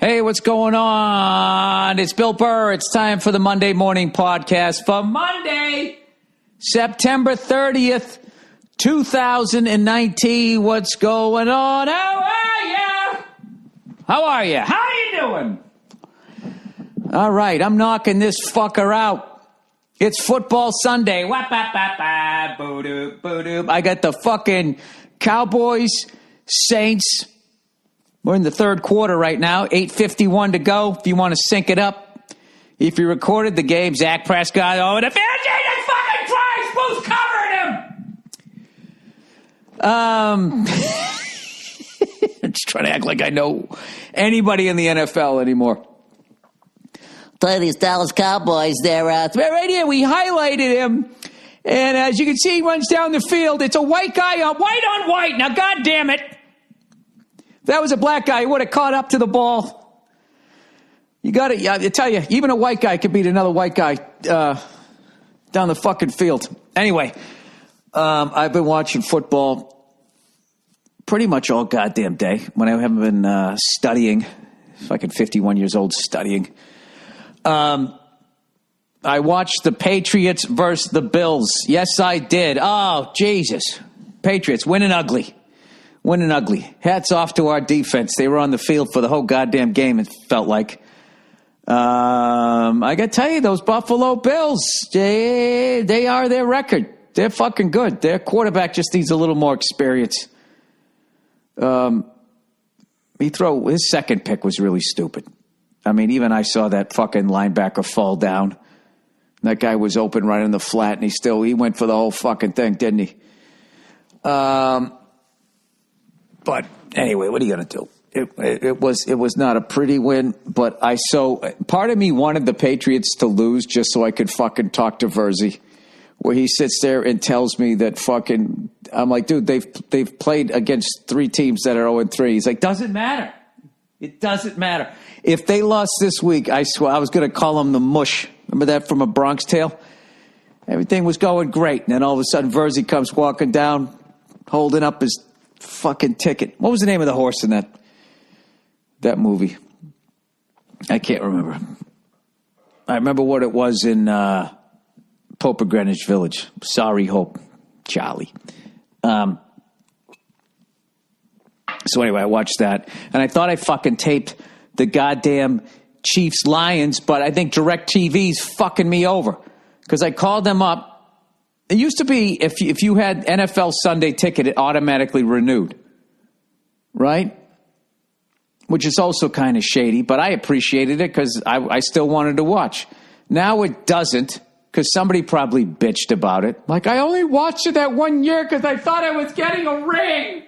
Hey, what's going on? It's Bill Burr. It's time for the Monday Morning Podcast for Monday, September 30th, 2019. What's going on? How are you? How are you? How are you doing? All right, I'm knocking this fucker out. It's football Sunday. Boo-doop, boo-doop. I got the fucking Cowboys, Saints. We're in the third quarter right now. 8:51 to go. If you want to sync it up. If you recorded the game, Zach Prescott over the field. Jesus fucking Christ! Who's covering him? I'm just trying to act like I know anybody in the NFL anymore. Play these Dallas Cowboys. They're right here. We highlighted him. And as you can see, he runs down the field. It's a white guy, white on white. Now, God damn it. If that was a black guy, he would have caught up to the ball. You got to, I tell you, even a white guy could beat another white guy down the fucking field. Anyway, I've been watching football pretty much all goddamn day when I haven't been studying. Fucking 51 years old studying. I watched the Patriots versus the Bills. Yes, I did. Oh, Jesus. Patriots winning ugly. Winning ugly. Hats off to our defense. They were on the field for the whole goddamn game, it felt like. I got to tell you, those Buffalo Bills, they are their record. They're fucking good. Their quarterback just needs a little more experience. His second pick was really stupid. I mean, even I saw that fucking linebacker fall down. That guy was open right in the flat, and he went for the whole fucking thing, didn't he? But anyway, what are you going to do? It was not a pretty win, but part of me wanted the Patriots to lose just so I could fucking talk to Verzi, where he sits there and tells me that fucking, I'm like, dude, they've played against three teams that are 0-3. He's like, doesn't matter. It doesn't matter. If they lost this week, I swear I was going to call them the mush. Remember that from A Bronx Tale? Everything was going great. And then all of a sudden, Verzi comes walking down, holding up his fucking ticket. What was the name of the horse in that movie? I can't remember. I remember what it was in Pope of Greenwich Village. Sorry, Hope. Charlie. So anyway, I watched that. And I thought I fucking taped the goddamn Chiefs Lions, but I think DirecTV's fucking me over. Because I called them up. It used to be if you had NFL Sunday ticket, it automatically renewed. Right? Which is also kind of shady, but I appreciated it because I still wanted to watch. Now it doesn't, because somebody probably bitched about it. Like, I only watched it that 1 year because I thought I was getting a ring.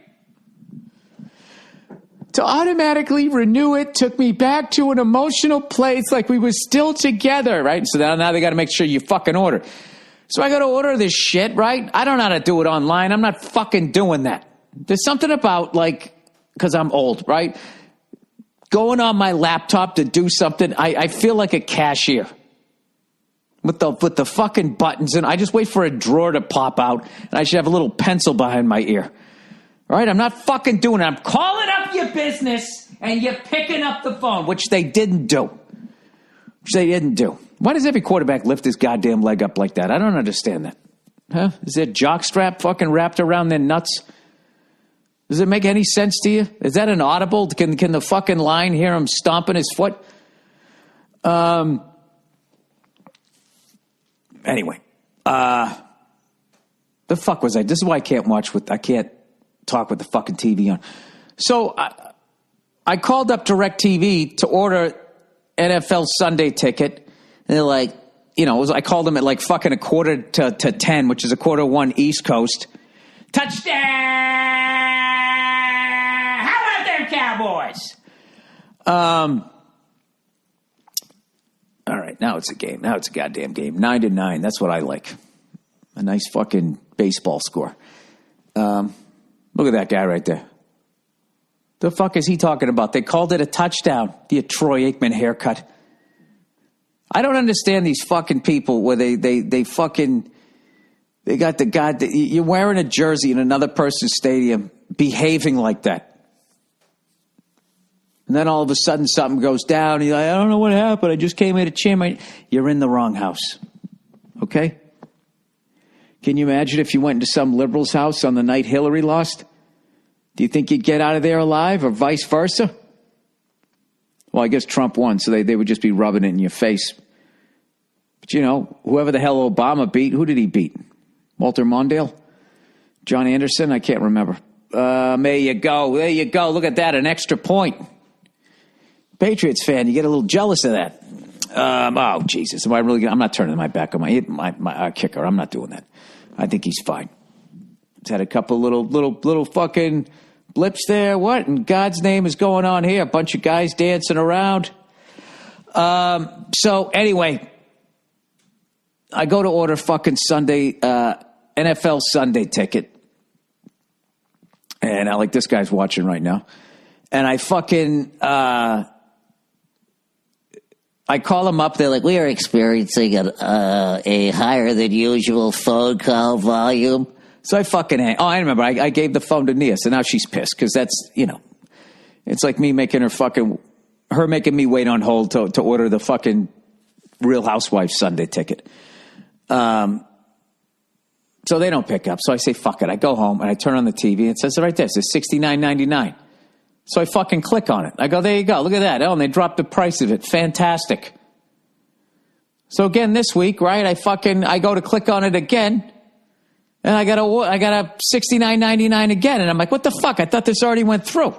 To automatically renew it took me back to an emotional place like we were still together, right? So now they got to make sure you fucking order. So I got to order this shit, right? I don't know how to do it online. I'm not fucking doing that. There's something about, like, because I'm old, right? Going on my laptop to do something, I feel like a cashier with the fucking buttons, and I just wait for a drawer to pop out, and I should have a little pencil behind my ear. All right, I'm not fucking doing it. I'm calling up your business, and you're picking up the phone, which they didn't do. Why does every quarterback lift his goddamn leg up like that? I don't understand that. Huh? Is their jock strap fucking wrapped around their nuts? Does it make any sense to you? Is that an audible? Can the fucking line hear him stomping his foot? Anyway. The fuck was I? This is why I can't talk with the fucking TV on. So I called up DirecTV to order NFL Sunday ticket. And they're like, I called them at like fucking 9:45 to 10, which is 1:45 East Coast. Touchdown! How about them Cowboys? All right, now it's a game. Now it's a goddamn game. 9-9. That's what I like. A nice fucking baseball score. Look at that guy right there. The fuck is he talking about? They called it a touchdown. The Troy Aikman haircut. I don't understand these fucking people where they got the guy. You're wearing a jersey in another person's stadium, behaving like that. And then all of a sudden something goes down. And you're like, I don't know what happened. I just came here to cheer. You're in the wrong house. Okay? Can you imagine if you went into some liberal's house on the night Hillary lost? Do you think you'd get out of there alive or vice versa? Well, I guess Trump won, so they would just be rubbing it in your face. But, whoever the hell Obama beat, who did he beat? Walter Mondale? John Anderson? I can't remember. There you go. Look at that, an extra point. Patriots fan, you get a little jealous of that. Oh, Jesus. Am I really I'm not turning my back on my kicker. I'm not doing that. I think he's fine. He's had a couple little fucking blips there. What in God's name is going on here? A bunch of guys dancing around. So anyway, I go to order fucking Sunday, NFL Sunday ticket. And this guy's watching right now. And I fucking, I call them up. They're like, we are experiencing a higher than usual phone call volume. So I fucking hang. Oh, I remember. I gave the phone to Nia, so now she's pissed because that's, it's like me making her making me wait on hold to order the fucking Real Housewives Sunday ticket. So they don't pick up. So I say, fuck it. I go home and I turn on the TV and it says right there, it says $69.99. So I fucking click on it. I go, there you go. Look at that. Oh, and they dropped the price of it. Fantastic. So again, this week, right, I go to click on it again. And I got a $69.99 again. And I'm like, what the fuck? I thought this already went through.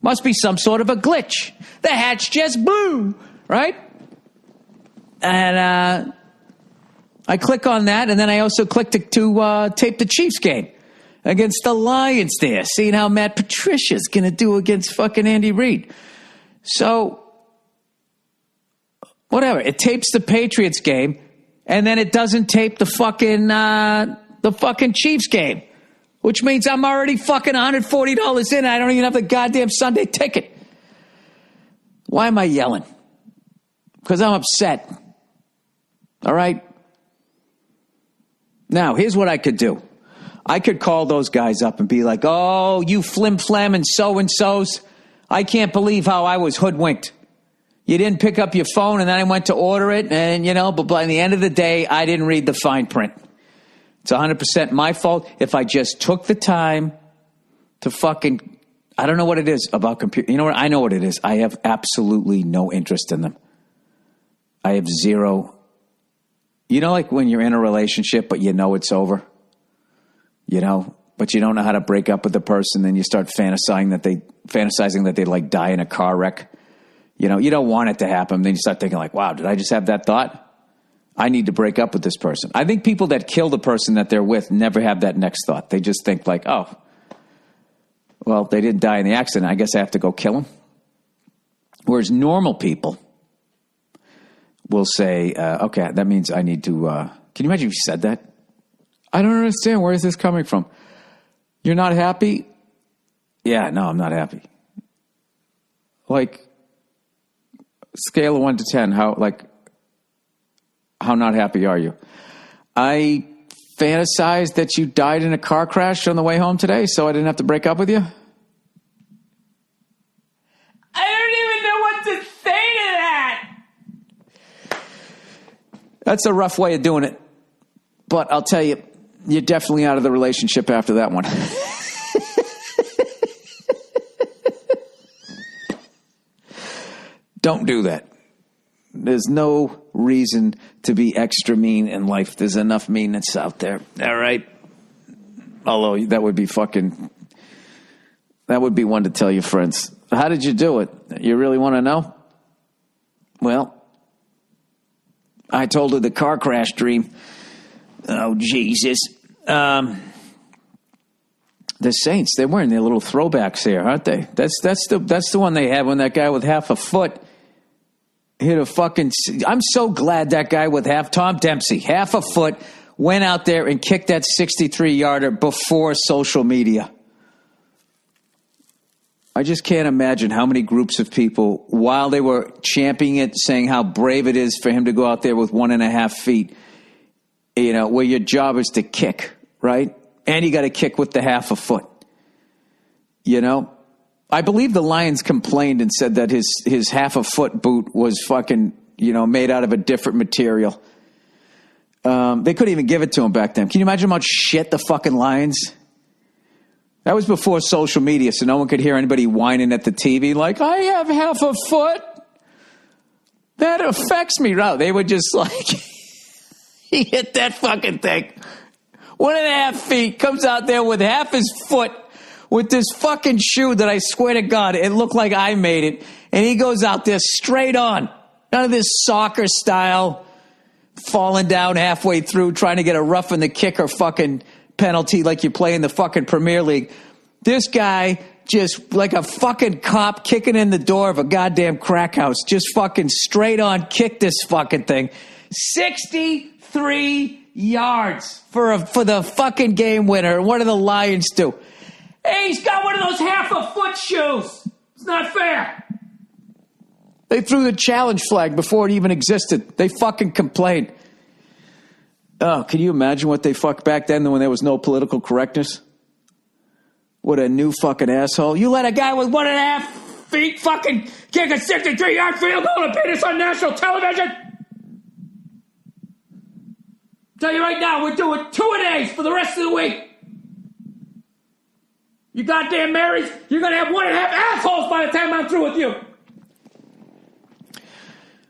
Must be some sort of a glitch. The hatch just blew, right? And I click on that. And then I also click to tape the Chiefs game against the Lions there, seeing how Matt Patricia's going to do against fucking Andy Reid. So, whatever. It tapes the Patriots game, and then it doesn't tape the fucking Chiefs game, which means I'm already fucking $140 in. I don't even have the goddamn Sunday ticket. Why am I yelling? Because I'm upset. All right? Now, here's what I could do. I could call those guys up and be like, oh, you flim-flam and so-and-sos. I can't believe how I was hoodwinked. You didn't pick up your phone, and then I went to order it, and, but by the end of the day, I didn't read the fine print. It's 100% my fault. If I just took the time to fucking, I don't know what it is about computer. You know what? I know what it is. I have absolutely no interest in them. I have zero. Like when you're in a relationship, but it's over. But you don't know how to break up with the person, then you start fantasizing that they like die in a car wreck. You don't want it to happen. Then you start thinking like, wow, did I just have that thought? I need to break up with this person. I think people that kill the person that they're with never have that next thought. They just think like, oh, well, they didn't die in the accident. I guess I have to go kill them. Whereas normal people will say, okay, that means I need to, can you imagine if you said that? I don't understand. Where is this coming from? You're not happy? Yeah, no, I'm not happy. Like, scale of 1 to 10, how not happy are you? I fantasized that you died in a car crash on the way home today, so I didn't have to break up with you? I don't even know what to say to that. That's a rough way of doing it. But I'll tell you, you're definitely out of the relationship after that one. Don't do that. There's no reason to be extra mean in life. There's enough meanness out there. All right? Although that would be one to tell your friends. How did you do it? You really want to know? Well, I told her the car crash dream. Oh, Jesus. The Saints, they're wearing their little throwbacks here, aren't they? That's the one they had when that guy with half a foot hit a fucking... I'm so glad that guy with Tom Dempsey, half a foot, went out there and kicked that 63-yarder before social media. I just can't imagine how many groups of people, while they were championing it, saying how brave it is for him to go out there with 1.5 feet, where your job is to kick, right? And you got to kick with the half a foot. I believe the Lions complained and said that his half a foot boot was fucking, made out of a different material. They couldn't even give it to him back then. Can you imagine how much shit the fucking Lions? That was before social media, so no one could hear anybody whining at the TV like, I have half a foot. That affects me. No, they would just like, he hit that fucking thing. 1.5 feet, comes out there with half his foot with this fucking shoe that I swear to God, it looked like I made it. And he goes out there straight on. None of this soccer style, falling down halfway through, trying to get a roughing the kicker fucking penalty like you play in the fucking Premier League. This guy just like a fucking cop kicking in the door of a goddamn crack house, just fucking straight on kick this fucking thing. 63 yards for the fucking game winner. And what do the Lions do? Hey, he's got one of those half a foot shoes. It's not fair. They threw the challenge flag before it even existed. They fucking complained. Oh, can you imagine what they fucked back then when there was no political correctness? What a new fucking asshole. You let a guy with 1.5 feet fucking kick a 63-yard field goal and beat us on national television? Tell you right now, we're doing 2-a-days for the rest of the week. You goddamn Marys, you're going to have 1.5 assholes by the time I'm through with you.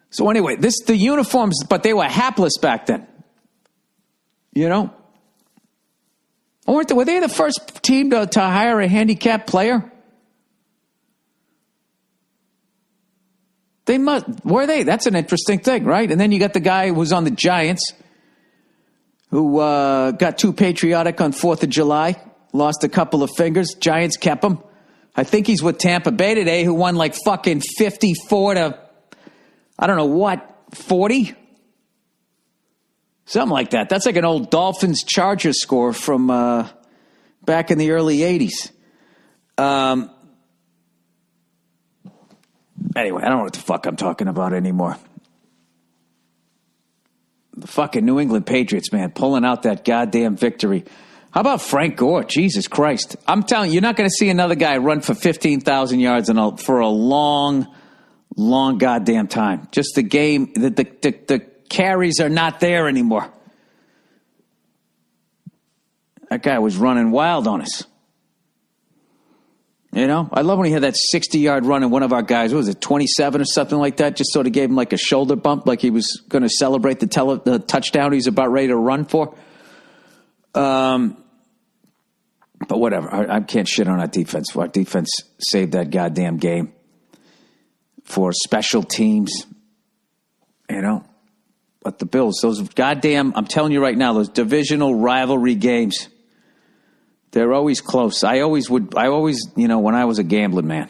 So anyway, the uniforms, but they were hapless back then. Were they the first team to hire a handicapped player? Were they? That's an interesting thing, right? And then you got the guy who was on the Giants who got too patriotic on 4th of July, lost a couple of fingers. Giants kept him. I think he's with Tampa Bay today, who won like fucking 54 to, I don't know what, 40? Something like that. That's like an old Dolphins-Chargers score from back in the early 80s. Anyway, I don't know what the fuck I'm talking about anymore. The fucking New England Patriots, man, pulling out that goddamn victory. How about Frank Gore? Jesus Christ. I'm telling you, you're not going to see another guy run for 15,000 yards for a long, long goddamn time. Just the game, the carries are not there anymore. That guy was running wild on us. I love when he had that 60-yard run and one of our guys, what was it, 27 or something like that, just sort of gave him like a shoulder bump, like he was going to celebrate the touchdown he's about ready to run for. But whatever. I can't shit on our defense. Our defense saved that goddamn game for special teams, But the Bills, those goddamn, I'm telling you right now, those divisional rivalry games, they're always close. I always, when I was a gambling man,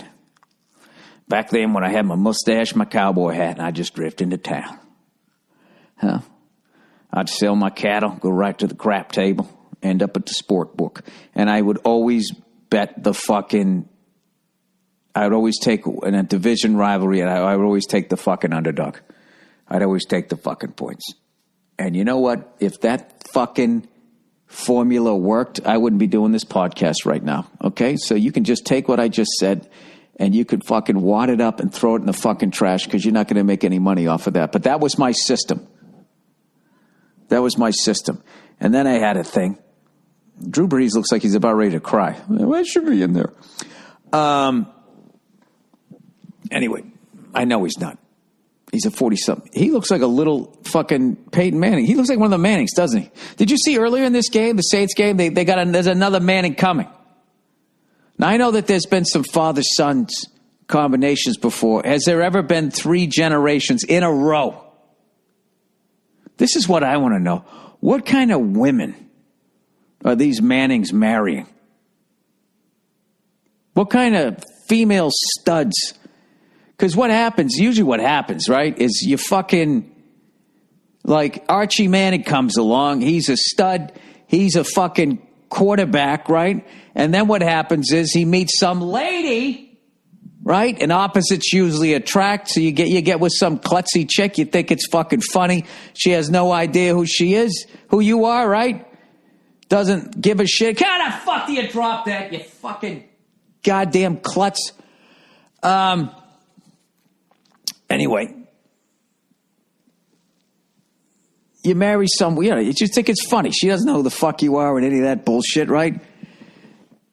back then when I had my mustache, my cowboy hat, and I just drift into town. I'd sell my cattle, go right to the crap table, end up at the sport book. And I would always bet I would always take in a division rivalry, and I would always take the fucking underdog. I'd always take the fucking points. And you know what? If that fucking formula worked, I wouldn't be doing this podcast right now. Okay? So you can just take what I just said and you could fucking wad it up and throw it in the fucking trash because you're not going to make any money off of that. But that was my system. And then I had a thing. Drew Brees looks like he's about ready to cry. Why should be in there? Anyway, I know he's not. He's a 40-something. He looks like a little fucking Peyton Manning. He looks like one of the Mannings, doesn't he? Did you see earlier in this game, the Saints game, there's another Manning coming. Now, I know that there's been some father-sons combinations before. Has there ever been 3 generations in a row? This is what I want to know. What kind of women are these Mannings marrying? What kind of female studs? Because usually what happens, right, is you fucking, like Archie Manning comes along, he's a stud, he's a fucking quarterback, right? And then what happens is he meets some lady, right? And opposites usually attract, so you get with some klutzy chick, you think it's fucking funny, she has no idea who she is, who you are, right? Doesn't give a shit. How the fuck do you drop that, you fucking goddamn klutz. Anyway, you marry someone, you just think it's funny. She doesn't know who the fuck you are and any of that bullshit, right? And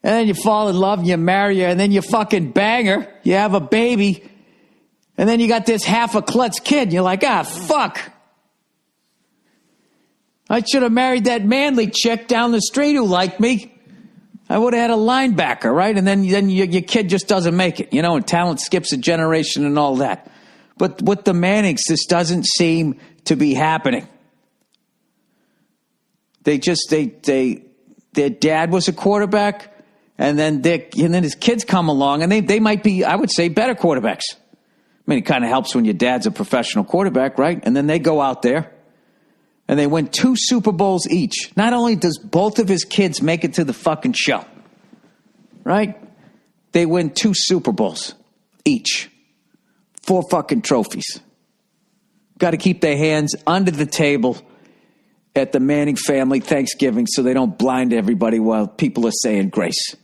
then you fall in love and you marry her and then you fucking bang her. You have a baby. And then you got this half a klutz kid. And you're like, fuck. I should have married that manly chick down the street who liked me. I would have had a linebacker, right? And then your kid just doesn't make it, and talent skips a generation and all that. But with the Mannings, this doesn't seem to be happening. Their dad was a quarterback, and then his kids come along, and they might be, I would say, better quarterbacks. I mean, it kind of helps when your dad's a professional quarterback, right? And then they go out there, and they win 2 Super Bowls each. Not only does both of his kids make it to the fucking show, right? They win 2 Super Bowls each. 4 fucking trophies. Got to keep their hands under the table at the Manning family Thanksgiving so they don't blind everybody while people are saying grace.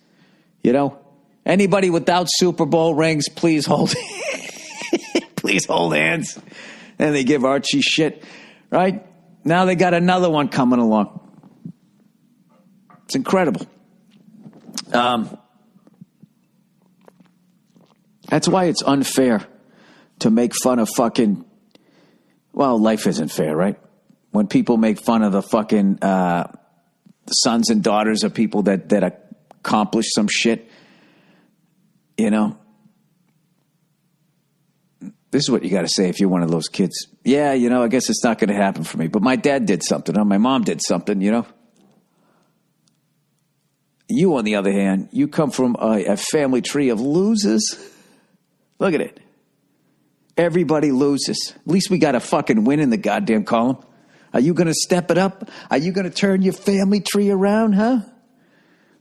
Anybody without Super Bowl rings, please hold please hold hands. And they give Archie shit, right? Now they got another one coming along. It's incredible. That's why it's unfair to make fun of fucking, life isn't fair, right? When people make fun of the fucking sons and daughters of people that accomplish some shit, this is what you got to say if you're one of those kids. Yeah, I guess it's not going to happen for me. But my dad did something, or my mom did something, You, on the other hand, you come from a family tree of losers. Look at it. Everybody loses. At least we got a fucking win in the goddamn column. Are you going to step it up? Are you going to turn your family tree around, huh?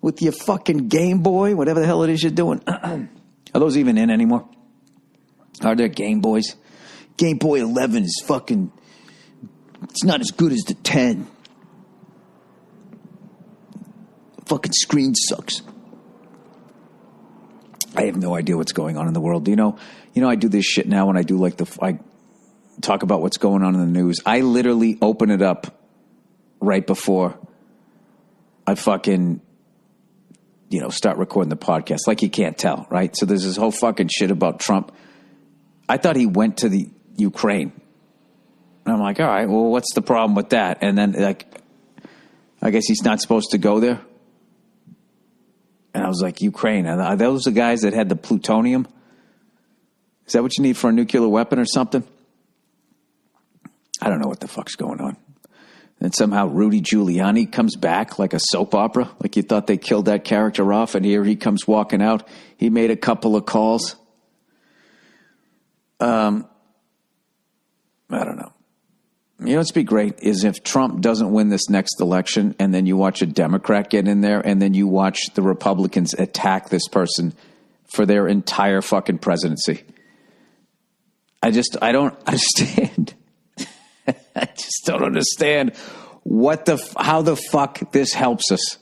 With your fucking Game Boy, whatever the hell it is you're doing. Are those even in anymore? Are there Game Boys? Game Boy 11 is fucking, it's not as good as the 10. Fucking screen sucks. I have no idea what's going on in the world. I do this shit now when I do I talk about what's going on in the news. I literally open it up right before I fucking, start recording the podcast. Like you can't tell, right? So there's this whole fucking shit about Trump. I thought he went to the Ukraine. And I'm like, all right, well, what's the problem with that? And then, I guess he's not supposed to go there. And I was like, Ukraine, are those the guys that had the plutonium? Is that what you need for a nuclear weapon or something? I don't know what the fuck's going on. And somehow Rudy Giuliani comes back like a soap opera. Like you thought they killed that character off, and here he comes walking out. He made a couple of calls. I don't know. What's be great is if Trump doesn't win this next election and then you watch a Democrat get in there and then you watch the Republicans attack this person for their entire fucking presidency. I don't understand. I just don't understand how the fuck this helps us.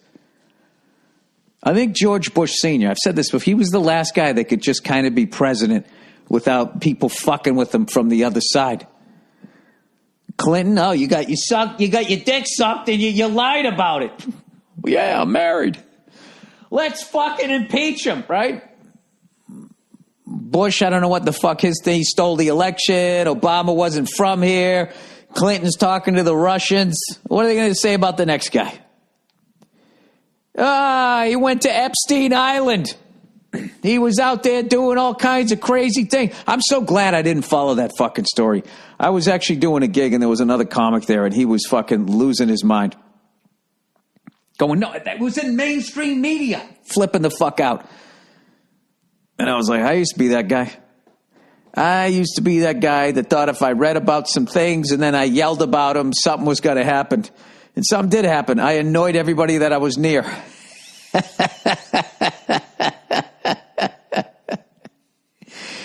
I think George Bush Sr., I've said this before, he was the last guy that could just kind of be president without people fucking with him from the other side. Clinton, you got your dick sucked and you lied about it. Yeah, I'm married. Let's fucking impeach him, right? Bush, I don't know what the fuck his thing, he stole the election. Obama wasn't from here. Clinton's talking to the Russians. What are they going to say about the next guy? He went to Epstein Island. He was out there doing all kinds of crazy things. I'm so glad I didn't follow that fucking story. I was actually doing a gig and there was another comic there and he was fucking losing his mind. Going, no, that was in mainstream media. Flipping the fuck out. And I was like, I used to be that guy. I used to be that guy that thought if I read about some things and then I yelled about them, something was going to happen. And something did happen. I annoyed everybody that I was near.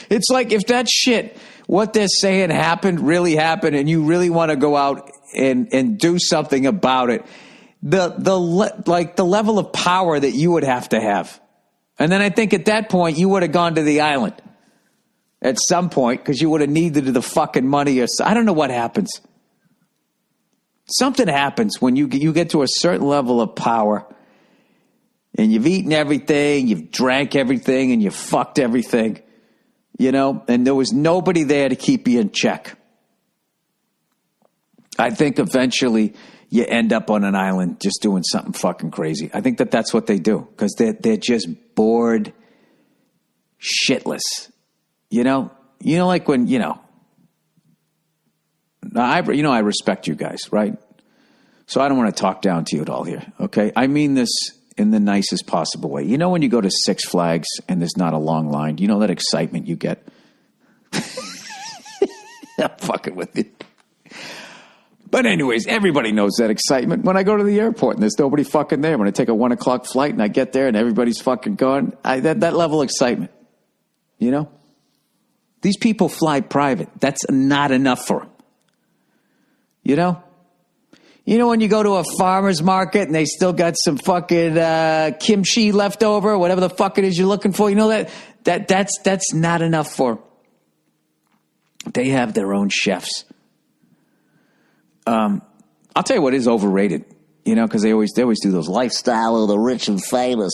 It's like if that shit, what they're saying really happened, and you really want to go out and do something about it, the level of power that you would have to have. And then I think at that point, you would have gone to the island at some point because you would have needed the fucking money. Or I don't know what happens. Something happens when you get to a certain level of power and you've eaten everything, you've drank everything, and you've fucked everything, and there was nobody there to keep you in check. I think eventually you end up on an island just doing something fucking crazy. I think that's what they do because they're just bored shitless. Like when, I respect you guys, right? So I don't want to talk down to you at all here, okay? I mean this in the nicest possible way. When you go to Six Flags and there's not a long line, that excitement you get? I'm fucking with you. But anyways, everybody knows that excitement. When I go to the airport and there's nobody fucking there, when I take a 1 o'clock flight and I get there and everybody's fucking gone, that level of excitement, These people fly private. That's not enough for them. When you go to a farmer's market and they still got some fucking kimchi left over, whatever the fuck it is you're looking for, that's not enough for them. They have their own chefs. I'll tell you what is overrated, because they always do those lifestyle of the rich and famous.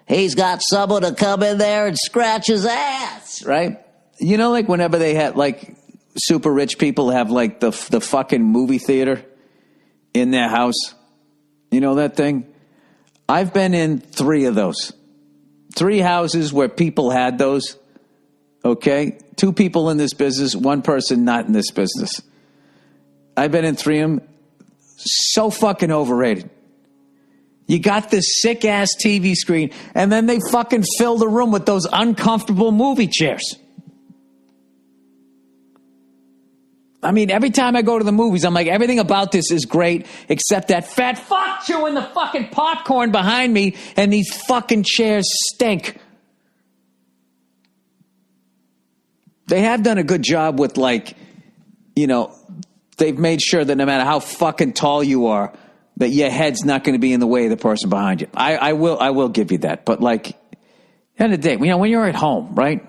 He's got someone to come in there and scratch his ass, right? Like whenever they had like super rich people have like the fucking movie theater in their house. That thing? I've been in 3 of those. 3 houses where people had those. Okay? 2 people in this business, 1 person not in this business. I've been in 3 of them. So fucking overrated. You got this sick-ass TV screen, and then they fucking fill the room with those uncomfortable movie chairs. I mean, every time I go to the movies, I'm like, everything about this is great, except that fat fuck chewing the fucking popcorn behind me, and these fucking chairs stink. They have done a good job with, like, they've made sure that no matter how fucking tall you are, that your head's not going to be in the way of the person behind you. I will give you that. But like, at the end of the day, when you're at home, right?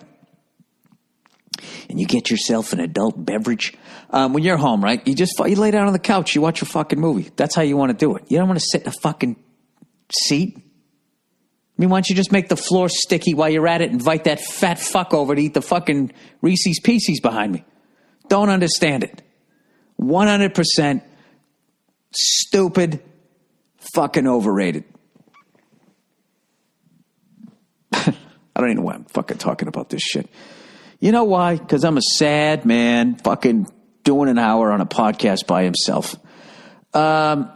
And you get yourself an adult beverage. When you're home, right? You lay down on the couch, you watch a fucking movie. That's how you want to do it. You don't want to sit in a fucking seat. I mean, why don't you just make the floor sticky while you're at it and invite that fat fuck over to eat the fucking Reese's Pieces behind me? Don't understand it. 100% stupid, fucking overrated. I don't even know why I'm fucking talking about this shit. You know why? Because I'm a sad man fucking doing an hour on a podcast by himself. All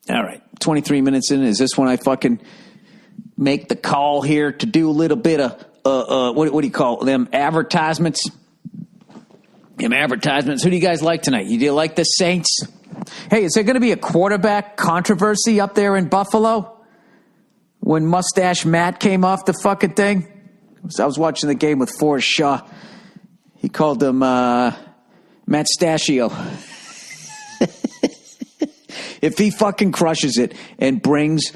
right, 23 minutes in. Is this when I fucking make the call here to do a little bit of, what do you call them, advertisements? Them advertisements. Who do you guys like tonight? Do you like the Saints? Hey, is there going to be a quarterback controversy up there in Buffalo when Mustache Matt came off the fucking thing? I was watching the game with Forrest Shaw. He called him Matt Stachio. If he fucking crushes it and brings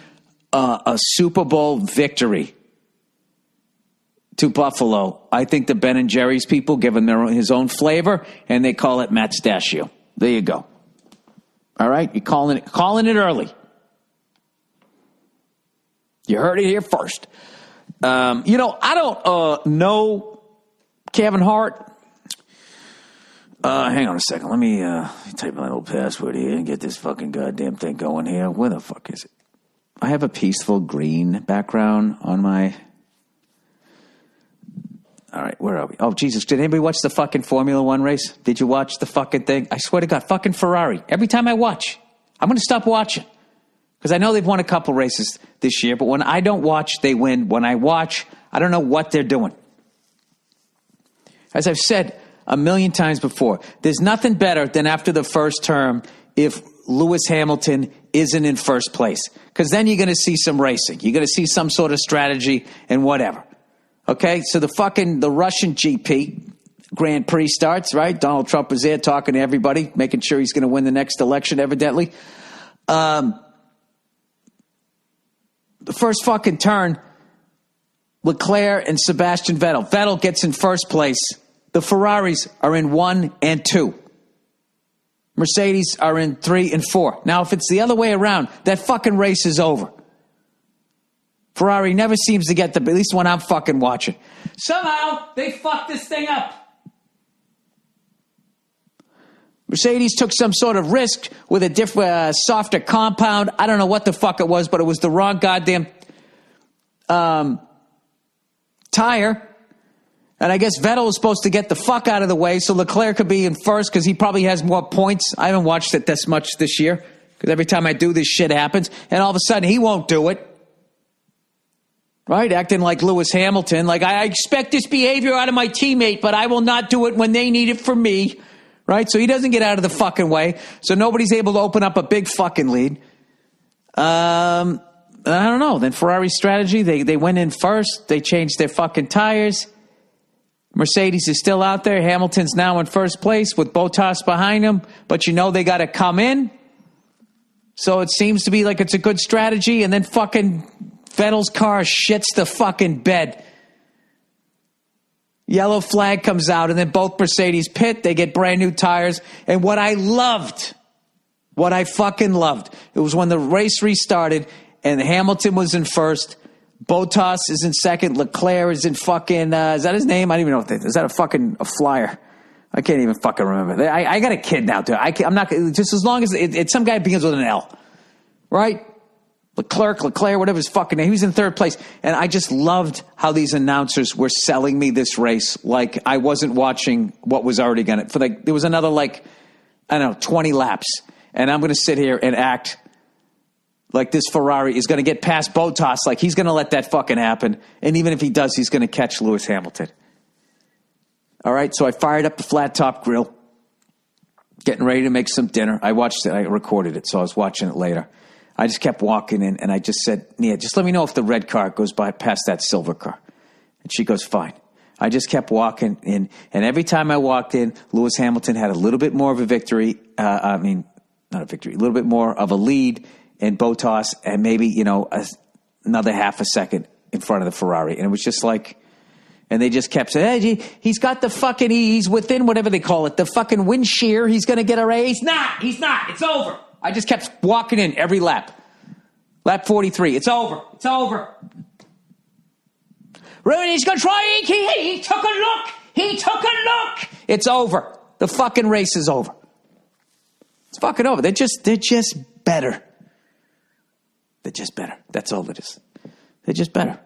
a Super Bowl victory to Buffalo, I think the Ben and Jerry's people give him his own flavor, and they call it Matt Stachio. There you go. All right? You're calling it early. You heard it here first. I don't know Kevin Hart. Hang on a second. Let me type my little password here and get this fucking goddamn thing going here. Where the fuck is it? I have a peaceful green background on my... All right, where are we? Oh, Jesus. Did anybody watch the fucking Formula One race? Did you watch the fucking thing? I swear to God, fucking Ferrari. Every time I watch, I'm going to stop watching. Because I know they've won a couple races this year, but when I don't watch, they win. When I watch, I don't know what they're doing. As I've said a million times before, there's nothing better than after the first term if Lewis Hamilton isn't in first place. Because then you're going to see some racing. You're going to see some sort of strategy and whatever. Okay, so the Russian GP Grand Prix starts, right? Donald Trump was there talking to everybody, making sure he's going to win the next election, evidently. the first fucking turn, Leclerc and Sebastian Vettel. Vettel gets in first place. The Ferraris are in 1 and 2. Mercedes are in 3 and 4. Now, if it's the other way around, that fucking race is over. Ferrari never seems to get at least when I'm fucking watching. Somehow, they fucked this thing up. Mercedes took some sort of risk with a different, softer compound. I don't know what the fuck it was, but it was the wrong goddamn tire. And I guess Vettel was supposed to get the fuck out of the way so Leclerc could be in first because he probably has more points. I haven't watched it this much this year because every time I do, this shit happens. And all of a sudden, he won't do it. Right? Acting like Lewis Hamilton. Like, I expect this behavior out of my teammate, but I will not do it when they need it from me. Right? So he doesn't get out of the fucking way. So nobody's able to open up a big fucking lead. I don't know. Then Ferrari's strategy, they went in first. They changed their fucking tires. Mercedes is still out there. Hamilton's now in first place with Bottas behind him. But you know they got to come in. So it seems to be like it's a good strategy. And then fucking Vettel's car shits the fucking bed. Yellow flag comes out. And then both Mercedes pit. They get brand new tires. And what I fucking loved, it was when the race restarted and Hamilton was in first. Bottas is in second. Leclerc is in fucking, is that his name? I don't even know. Is that a flyer? I can't even fucking remember. I got a kid now, too. I'm not, just as long as it's some guy begins with an L. Right? Leclerc, whatever his fucking name. He was in third place. And I just loved how these announcers were selling me this race like I wasn't watching what was already going to, there was another 20 laps. And I'm going to sit here and act like this Ferrari is going to get past Bottas, like he's going to let that fucking happen. And even if he does, he's going to catch Lewis Hamilton. All right, so I fired up the flat top grill, getting ready to make some dinner. I watched it. I recorded it, so I was watching it later. I just kept walking in, and I just said, Nia, just let me know if the red car goes by past that silver car. And she goes, fine. I just kept walking in, and every time I walked in, Lewis Hamilton had a little bit more of a victory. Not a victory, a little bit more of a lead. And Bottas, and maybe, another half a second in front of the Ferrari. And it was just like, and they just kept saying, hey, he's got the fucking, he's within whatever they call it, the fucking wind shear. He's going to get a race. He's not. It's over. I just kept walking in every lap. Lap 43. It's over. Ruben, he's going to try. He took a look. It's over. The fucking race is over. It's fucking over. They're just better. They're just better. That's all it is. They're just better.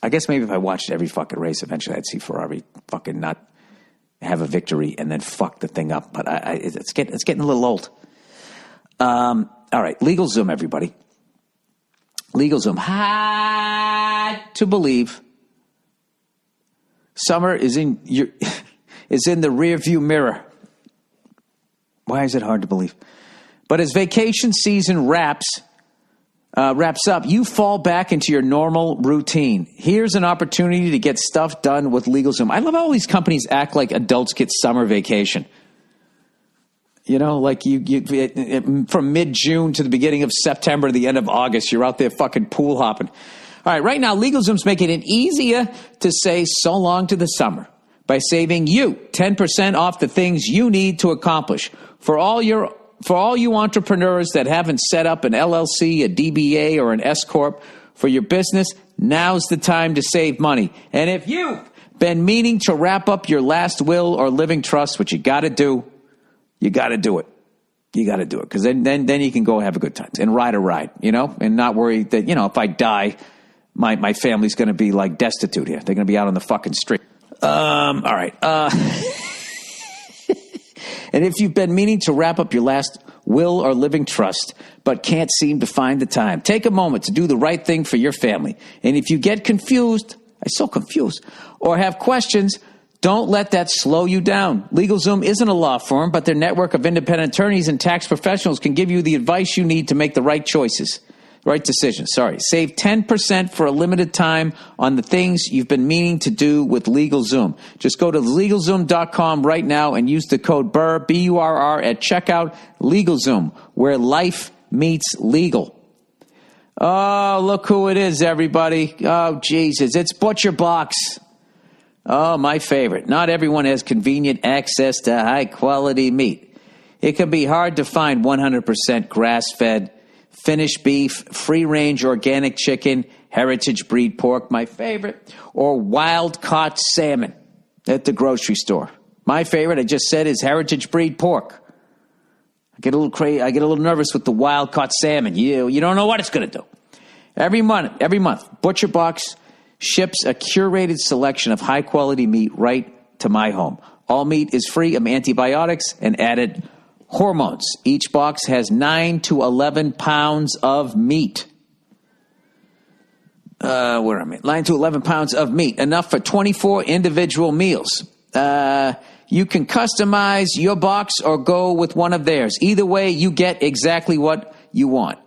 I guess maybe if I watched every fucking race, eventually I'd see Ferrari fucking not have a victory and then fuck the thing up. But it's getting a little old. All right. LegalZoom, everybody. LegalZoom. Hard to believe. Summer is in the rear view mirror. Why is it hard to believe? But as vacation season wraps up, you fall back into your normal routine. Here's an opportunity to get stuff done with LegalZoom. I love how all these companies act like adults get summer vacation. Like you from mid-June to the beginning of September to the end of August, you're out there fucking pool hopping. All right, now LegalZoom's making it easier to say so long to the summer by saving you 10% off the things you need to accomplish. For all you entrepreneurs that haven't set up an LLC, a DBA, or an S Corp for your business, now's the time to save money. And if you've been meaning to wrap up your last will or living trust, which you got to do, you got to do it. You got to do it because then you can go have a good time and ride a ride, and not worry that, if I die, my family's going to be like destitute here. They're going to be out on the fucking street. All right. And if you've been meaning to wrap up your last will or living trust, but can't seem to find the time, take a moment to do the right thing for your family. And if you get confused, or have questions, don't let that slow you down. LegalZoom isn't a law firm, but their network of independent attorneys and tax professionals can give you the advice you need to make the right decisions. Save 10% for a limited time on the things you've been meaning to do with LegalZoom. Just go to LegalZoom.com right now and use the code BURR, B-U-R-R, at checkout. LegalZoom, where life meats legal. Oh, look who it is, everybody. Oh, Jesus. It's Butcher Box. Oh, my favorite. Not everyone has convenient access to high-quality meat. It can be hard to find 100% grass-fed, finished beef, free-range organic chicken, heritage breed pork, my favorite, or wild-caught salmon at the grocery store. My favorite, I just said, is heritage breed pork. I get a little crazy. I get a little nervous with the wild-caught salmon. You don't know what it's going to do. Every month, Butcher Box ships a curated selection of high-quality meat right to my home. All meat is free of antibiotics and added hormones. Each box has 9 to 11 pounds of meat. Where am I? 9 to 11 pounds of meat, enough for 24 individual meals. You can customize your box or go with one of theirs. Either way, you get exactly what you want.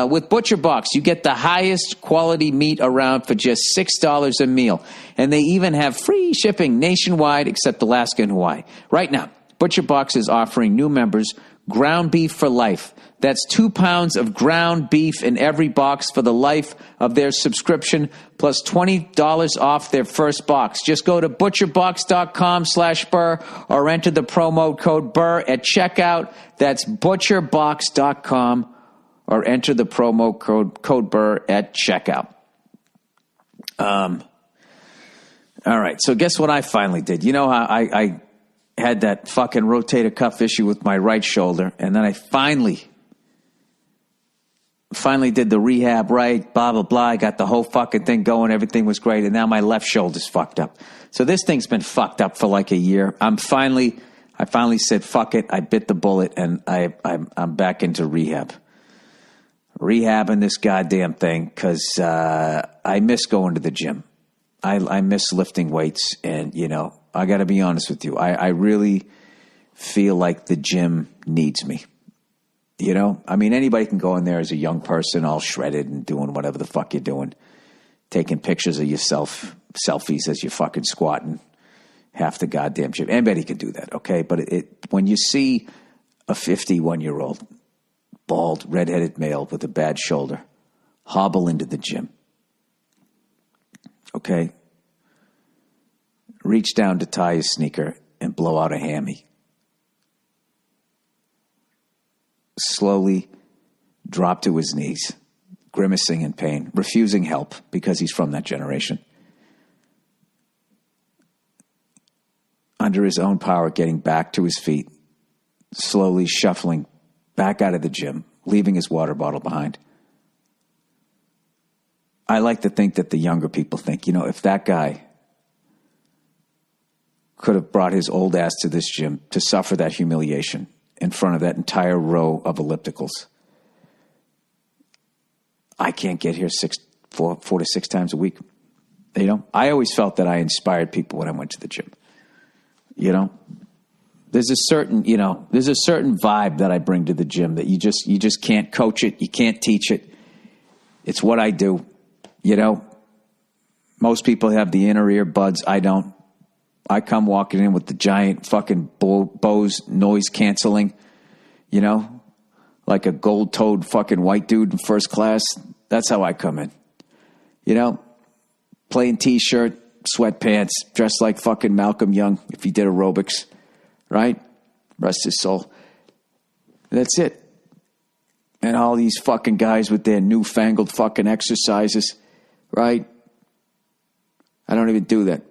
With Butcher Box, you get the highest quality meat around for just $6 a meal. And they even have free shipping nationwide except Alaska and Hawaii. Right now, Butcher Box is offering new members ground beef for life. That's 2 pounds of ground beef in every box for the life of their subscription, plus $20 off their first box. Just go to butcherbox.com/burr or enter the promo code burr at checkout. That's butcherbox.com or enter the promo code burr at checkout. All right, so guess what I finally did? You know how I had that fucking rotator cuff issue with my right shoulder, and then I finally did the rehab right, blah, blah, blah. I got the whole fucking thing going. Everything was great. And now my left shoulder's fucked up. So this thing's been fucked up for like a year. I finally said, fuck it. I bit the bullet and I'm back into rehab. Rehabbing this goddamn thing because I miss going to the gym. I miss lifting weights. And, you know, I got to be honest with you. I really feel like the gym needs me. You know, I mean, anybody can go in there as a young person, all shredded and doing whatever the fuck you're doing, taking pictures of yourself, selfies as you're fucking squatting half the goddamn gym. Anybody can do that, okay? But when you see a 51-year-old, bald, redheaded male with a bad shoulder hobble into the gym, okay, reach down to tie his sneaker and blow out a hammy, slowly drop to his knees, grimacing in pain, refusing help because he's from that generation. Under his own power, getting back to his feet, slowly shuffling back out of the gym, leaving his water bottle behind. I like to think that the younger people think, you know, if that guy could have brought his old ass to this gym to suffer that humiliation in front of that entire row of ellipticals, I can't get here 4 to 6 times a week. You know, I always felt that I inspired people when I went to the gym. You know, there's a certain vibe that I bring to the gym that you just can't coach it. You can't teach it. It's what I do. You know, most people have the inner ear buds. I don't. I come walking in with the giant fucking Bose noise canceling, you know, like a gold-toed fucking white dude in first class. That's how I come in. You know, plain T-shirt, sweatpants, dressed like fucking Malcolm Young if he did aerobics, right? Rest his soul. That's it. And all these fucking guys with their newfangled fucking exercises, right? I don't even do that.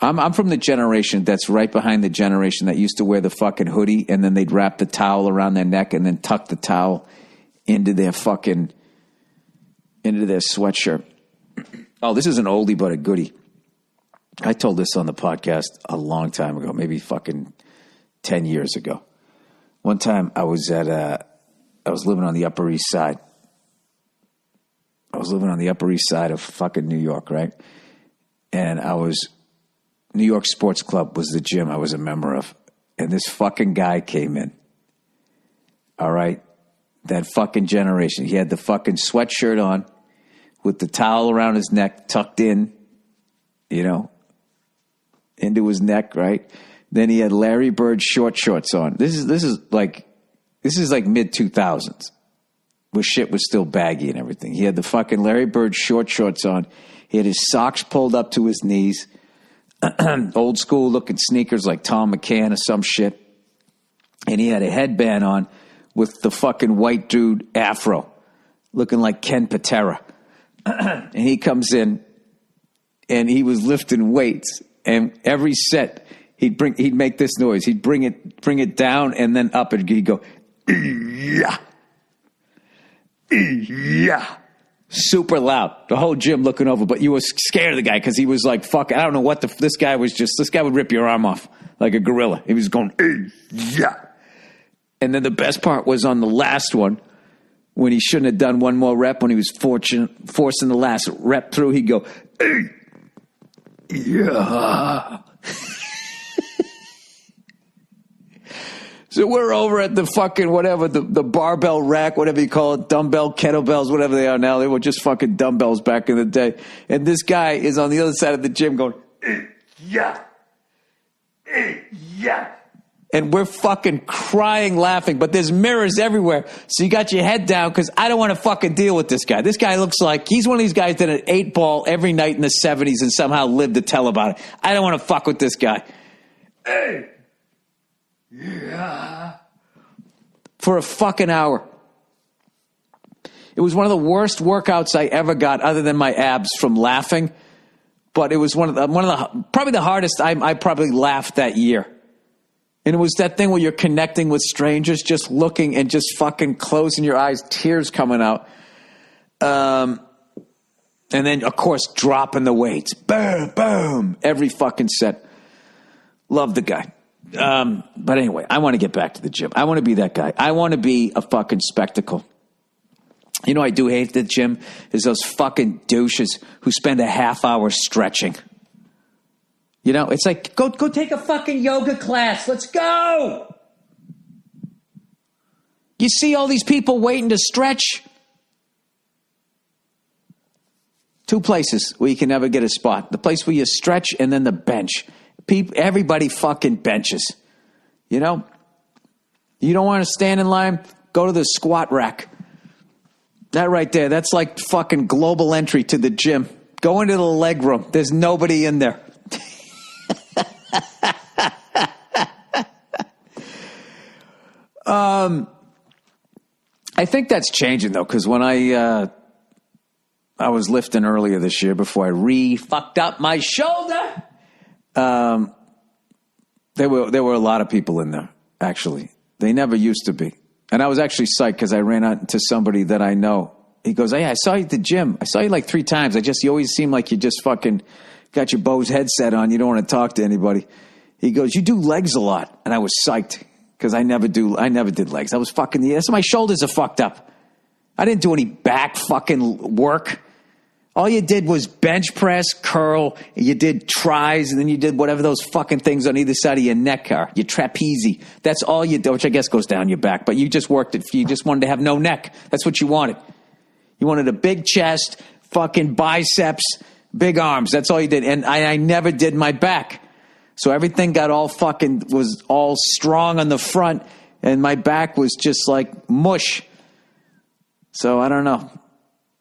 I'm from the generation that's right behind the generation that used to wear the fucking hoodie and then they'd wrap the towel around their neck and then tuck the towel into their sweatshirt. Oh, this is an oldie but a goodie. I told this on the podcast a long time ago, maybe fucking 10 years ago. One time I was living on the Upper East Side. I was living on the Upper East Side of fucking New York, right? And New York Sports Club was the gym I was a member of. And this fucking guy came in. All right? That fucking generation. He had the fucking sweatshirt on with the towel around his neck tucked in, you know, into his neck, right? Then he had Larry Bird short shorts on. This is this is like mid-2000s, where shit was still baggy and everything. He had the fucking Larry Bird short shorts on. He had his socks pulled up to his knees. Old school looking sneakers like Tom McCann or some shit. And he had a headband on with the fucking white dude afro, looking like Ken Patera. And he comes in, and he was lifting weights. And every set, he'd make this noise. He'd bring it down and then up, and he'd go, yeah, yeah. Super loud. The whole gym looking over, but you were scared of the guy because he was like, fuck, I don't know what this guy would rip your arm off like a gorilla. He was going, yeah. And then the best part was on the last one, when he shouldn't have done one more rep, when he was forcing the last rep through, he'd go, yeah. So we're over at the fucking whatever, the barbell rack, whatever you call it, dumbbell, kettlebells, whatever they are now. They were just fucking dumbbells back in the day. And this guy is on the other side of the gym going, yeah, yeah. And we're fucking crying, laughing, but there's mirrors everywhere. So you got your head down because I don't want to fucking deal with this guy. This guy looks like he's one of these guys that had 8-ball every night in the 70s and somehow lived to tell about it. I don't want to fuck with this guy. Hey. Yeah. For a fucking hour. It was one of the worst workouts I ever got, other than my abs from laughing. But it was one of the probably the hardest I probably laughed that year. And it was that thing where you're connecting with strangers, just looking and just fucking closing your eyes, tears coming out. And then, of course, dropping the weights. Boom, boom. Every fucking set. Love the guy. But anyway, I want to get back to the gym. I want to be that guy. I want to be a fucking spectacle. You know, I do hate the gym is those fucking douches who spend a half hour stretching. You know, it's like, go take a fucking yoga class. Let's go. You see all these people waiting to stretch. 2 places where you can never get a spot. The place where you stretch and then the bench. Everybody fucking benches. You know? You don't want to stand in line? Go to the squat rack. That right there, that's like fucking global entry to the gym. Go into the leg room. There's nobody in there. I think that's changing though, because when I was lifting earlier this year before I fucked up my shoulder. There were a lot of people in there, actually. They never used to be. And I was actually psyched because I ran out to somebody that I know. He goes, hey, I saw you at the gym. I saw you like 3 times. You always seem like you just fucking got your Bose headset on. You don't want to talk to anybody. He goes, you do legs a lot. And I was psyched because I never did legs. I was fucking, so my shoulders are fucked up. I didn't do any back fucking work. All you did was bench press, curl, you did tries, and then you did whatever those fucking things on either side of your neck are. Your trapeze. That's all you did, which I guess goes down your back. But you just worked it. You just wanted to have no neck. That's what you wanted. You wanted a big chest, fucking biceps, big arms. That's all you did. And I never did my back. So everything was all strong on the front, and my back was just like mush. So I don't know.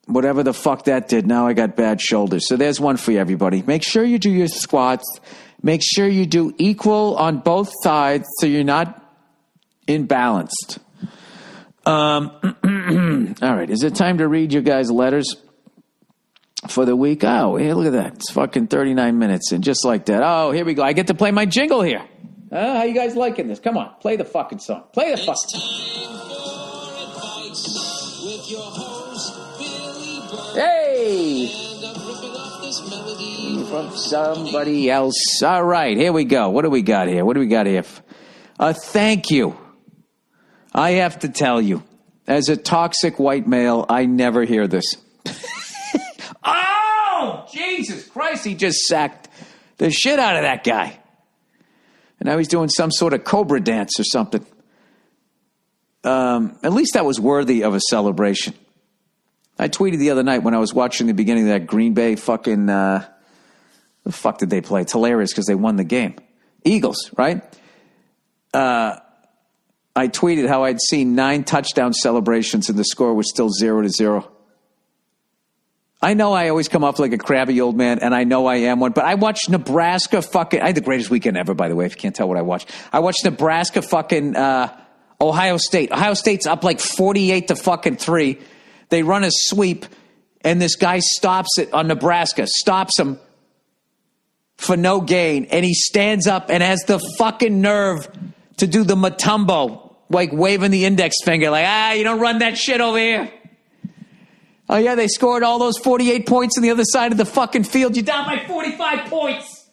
Whatever the fuck that did, now I got bad shoulders. So there's one for you, everybody. Make sure you do your squats. Make sure you do equal on both sides so you're not imbalanced. All right, is it time to read you guys' letters for the week? Oh, hey, look at that. It's fucking 39 minutes, and just like that. Oh, here we go. I get to play my jingle here. How you guys liking this? Come on, play the fucking song. Play the fucking song. With your host, Billy Burr. Hey! And I'm ripping off this melody from somebody else. All right, here we go. What do we got here? Thank you. I have to tell you, as a toxic white male, I never hear this. Oh, Jesus Christ, he just sacked the shit out of that guy. And now he's doing some sort of cobra dance or something. At least that was worthy of a celebration. I tweeted the other night when I was watching the beginning of that Green Bay fucking, the fuck did they play? It's hilarious because they won the game. Eagles, right? I tweeted how I'd seen 9 touchdown celebrations and the score was still 0-0. I know I always come off like a crabby old man, and I know I am one, but I watched Nebraska I had the greatest weekend ever, by the way, if you can't tell what I watched. I watched Nebraska Ohio State. Ohio State's up like 48-3. They run a sweep, and this guy stops it on Nebraska, stops him for no gain, and he stands up and has the fucking nerve to do the Matumbo, like waving the index finger, like, you don't run that shit over here. Oh, yeah, they scored all those 48 points on the other side of the fucking field. You're down by 45 points.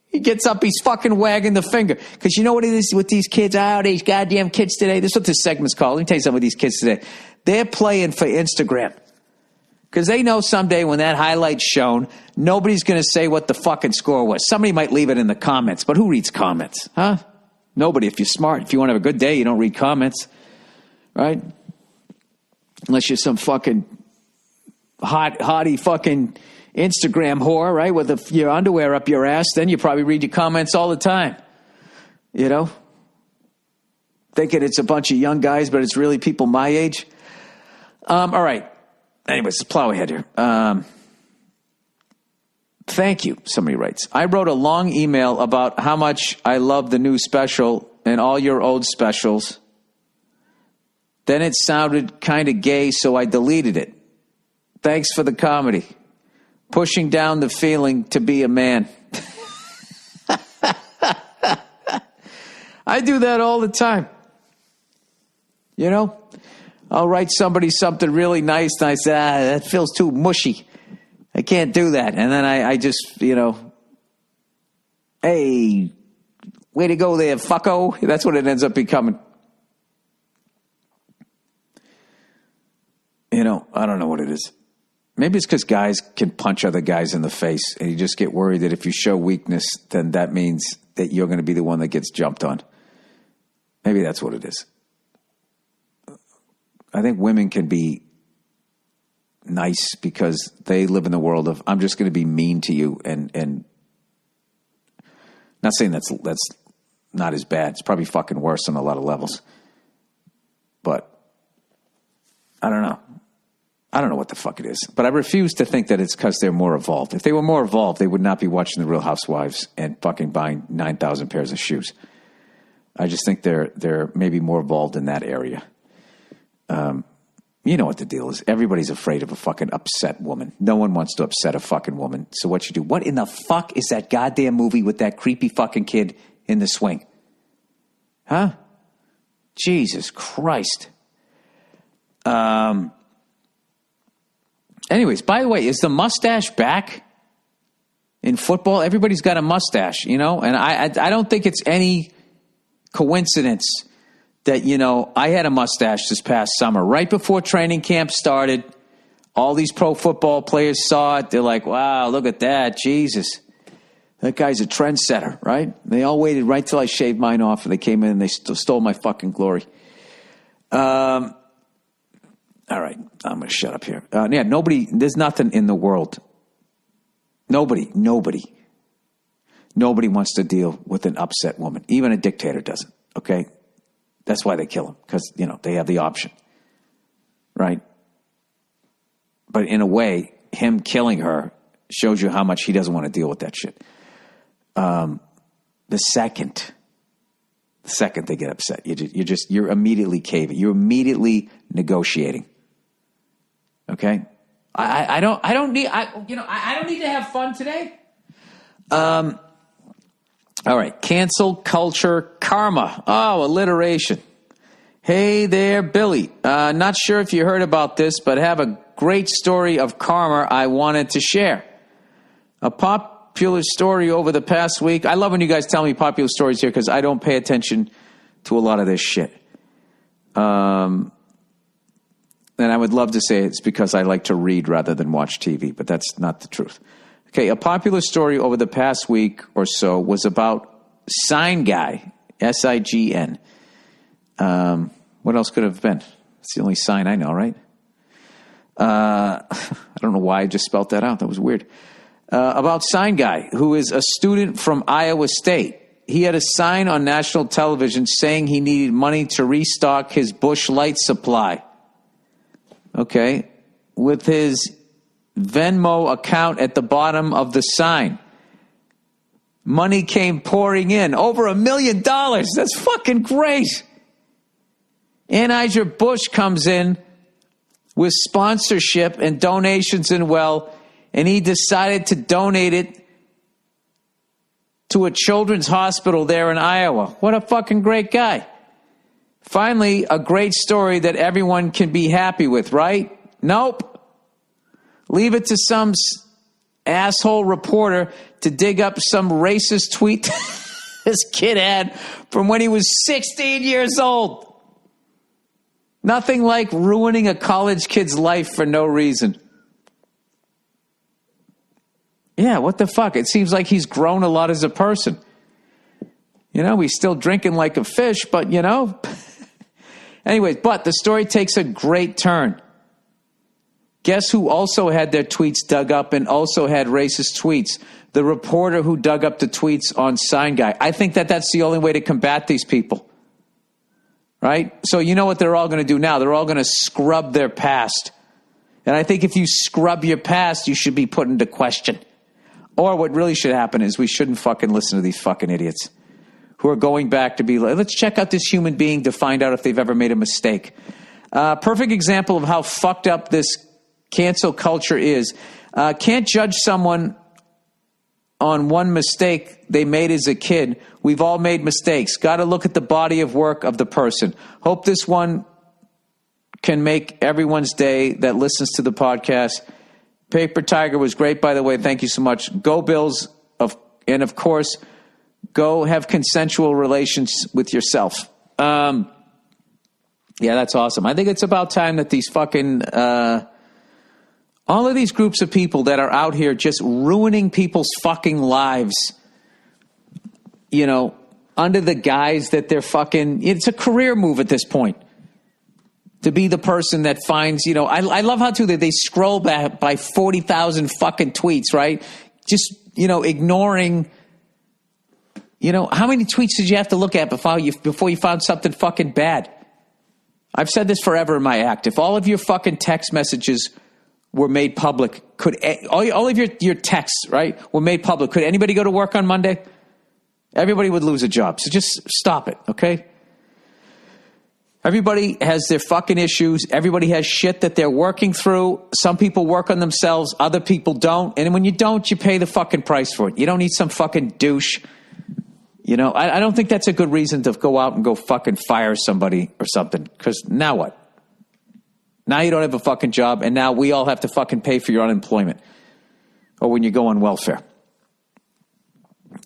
He gets up, he's fucking wagging the finger. Because you know what it is with these kids? These goddamn kids today. This is what this segment's called. Let me tell you something with these kids today. They're playing for Instagram. Because they know someday when that highlight's shown, nobody's going to say what the fucking score was. Somebody might leave it in the comments, but who reads comments? Huh? Nobody. If you're smart, if you want to have a good day, you don't read comments. Right? Unless you're some fucking hottie fucking Instagram whore, right? With your underwear up your ass, then you probably read your comments all the time. You know? Thinking it's a bunch of young guys, but it's really people my age. All right. Anyways, let's plow ahead here. Thank you, somebody writes. I wrote a long email about how much I love the new special and all your old specials. Then it sounded kind of gay, so I deleted it. Thanks for the comedy. Pushing down the feeling to be a man. I do that all the time. You know? I'll write somebody something really nice, and I say, that feels too mushy. I can't do that. And then I just, hey, way to go there, fucko. That's what it ends up becoming. I don't know what it is. Maybe it's because guys can punch other guys in the face, and you just get worried that if you show weakness, then that means that you're going to be the one that gets jumped on. Maybe that's what it is. I think women can be nice because they live in the world of, I'm just going to be mean to you, and not saying that's not as bad. It's probably fucking worse on a lot of levels. But I don't know. I don't know what the fuck it is. But I refuse to think that it's because they're more evolved. If they were more evolved, they would not be watching The Real Housewives and fucking buying 9,000 pairs of shoes. I just think they're maybe more evolved in that area. You know what the deal is. Everybody's afraid of a fucking upset woman. No one wants to upset a fucking woman. So what you do? What in the fuck is that goddamn movie with that creepy fucking kid in the swing? Huh? Jesus Christ. Anyways, by the way, is the mustache back in football? Everybody's got a mustache, and I don't think it's any coincidence that, I had a mustache this past summer. Right before training camp started, all these pro football players saw it. They're like, wow, look at that. Jesus. That guy's a trendsetter, right? They all waited right till I shaved mine off, and they came in and they stole my fucking glory. All right, I'm going to shut up here. There's nothing in the world. Nobody wants to deal with an upset woman. Even a dictator doesn't, okay? That's why they kill him, because, they have the option, right? But in a way, him killing her shows you how much he doesn't want to deal with that shit. The second they get upset, you're immediately caving. You're immediately negotiating. Okay, I don't need to have fun today. All right, cancel culture karma. Oh, alliteration. Hey there, Billy. Not sure if you heard about this, but I have a great story of karma I wanted to share. A popular story over the past week. I love when you guys tell me popular stories here because I don't pay attention to a lot of this shit. And I would love to say it's because I like to read rather than watch TV, but that's not the truth. Okay, a popular story over the past week or so was about Sign Guy, S-I-G-N. What else could it have been? It's the only sign I know, right? I don't know why I just spelled that out. That was weird. About Sign Guy, who is a student from Iowa State. he had a sign on national television saying he needed money to restock his Busch Light supply. Okay. With his Venmo account at the bottom of the sign. Money came pouring in. Over $1 million. That's fucking great. Anheuser-Busch comes in with sponsorship and donations and and he decided to donate it to a children's hospital there in Iowa. What a fucking great guy. Finally, a great story that everyone can be happy with, right? Nope. Leave it to some asshole reporter to dig up some racist tweet this kid had from when he was 16 years old. Nothing like ruining a college kid's life for no reason. Yeah, what the fuck? It seems like he's grown a lot as a person. He's still drinking like a fish, but Anyways, but the story takes a great turn. Guess who also had their tweets dug up and also had racist tweets? The reporter who dug up the tweets on Sign Guy. I think that's the only way to combat these people. Right? So you know what they're all going to do now? They're all going to scrub their past. And I think if you scrub your past, you should be put into question. Or what really should happen is we shouldn't fucking listen to these fucking idiots who are going back to be like, let's check out this human being to find out if they've ever made a mistake. Perfect example of how fucked up this cancel culture is. Can't judge someone on one mistake they made as a kid. We've all made mistakes. Got to look at the body of work of the person. Hope this one can make everyone's day that listens to the podcast. Paper Tiger was great, by the way. Thank you so much. Go Bills. And of course, go have consensual relations with yourself. Yeah, that's awesome. I think it's about time that these fucking... all of these groups of people that are out here just ruining people's fucking lives, under the guise that they're fucking... It's a career move at this point. To be the person that finds, I love how, too, that they scroll back by 40,000 fucking tweets, right? Just, ignoring... how many tweets did you have to look at before you found something fucking bad? I've said this forever in my act. If all of your fucking text messages were made public, all of your texts, right, were made public, could anybody go to work on Monday? Everybody would lose a job. So just stop it, okay? Everybody has their fucking issues. Everybody has shit that they're working through. Some people work on themselves. Other people don't. And when you don't, you pay the fucking price for it. You don't need some fucking douche. I don't think that's a good reason to go out and go fucking fire somebody or something. Because now what? Now you don't have a fucking job, and now we all have to fucking pay for your unemployment. Or when you go on welfare.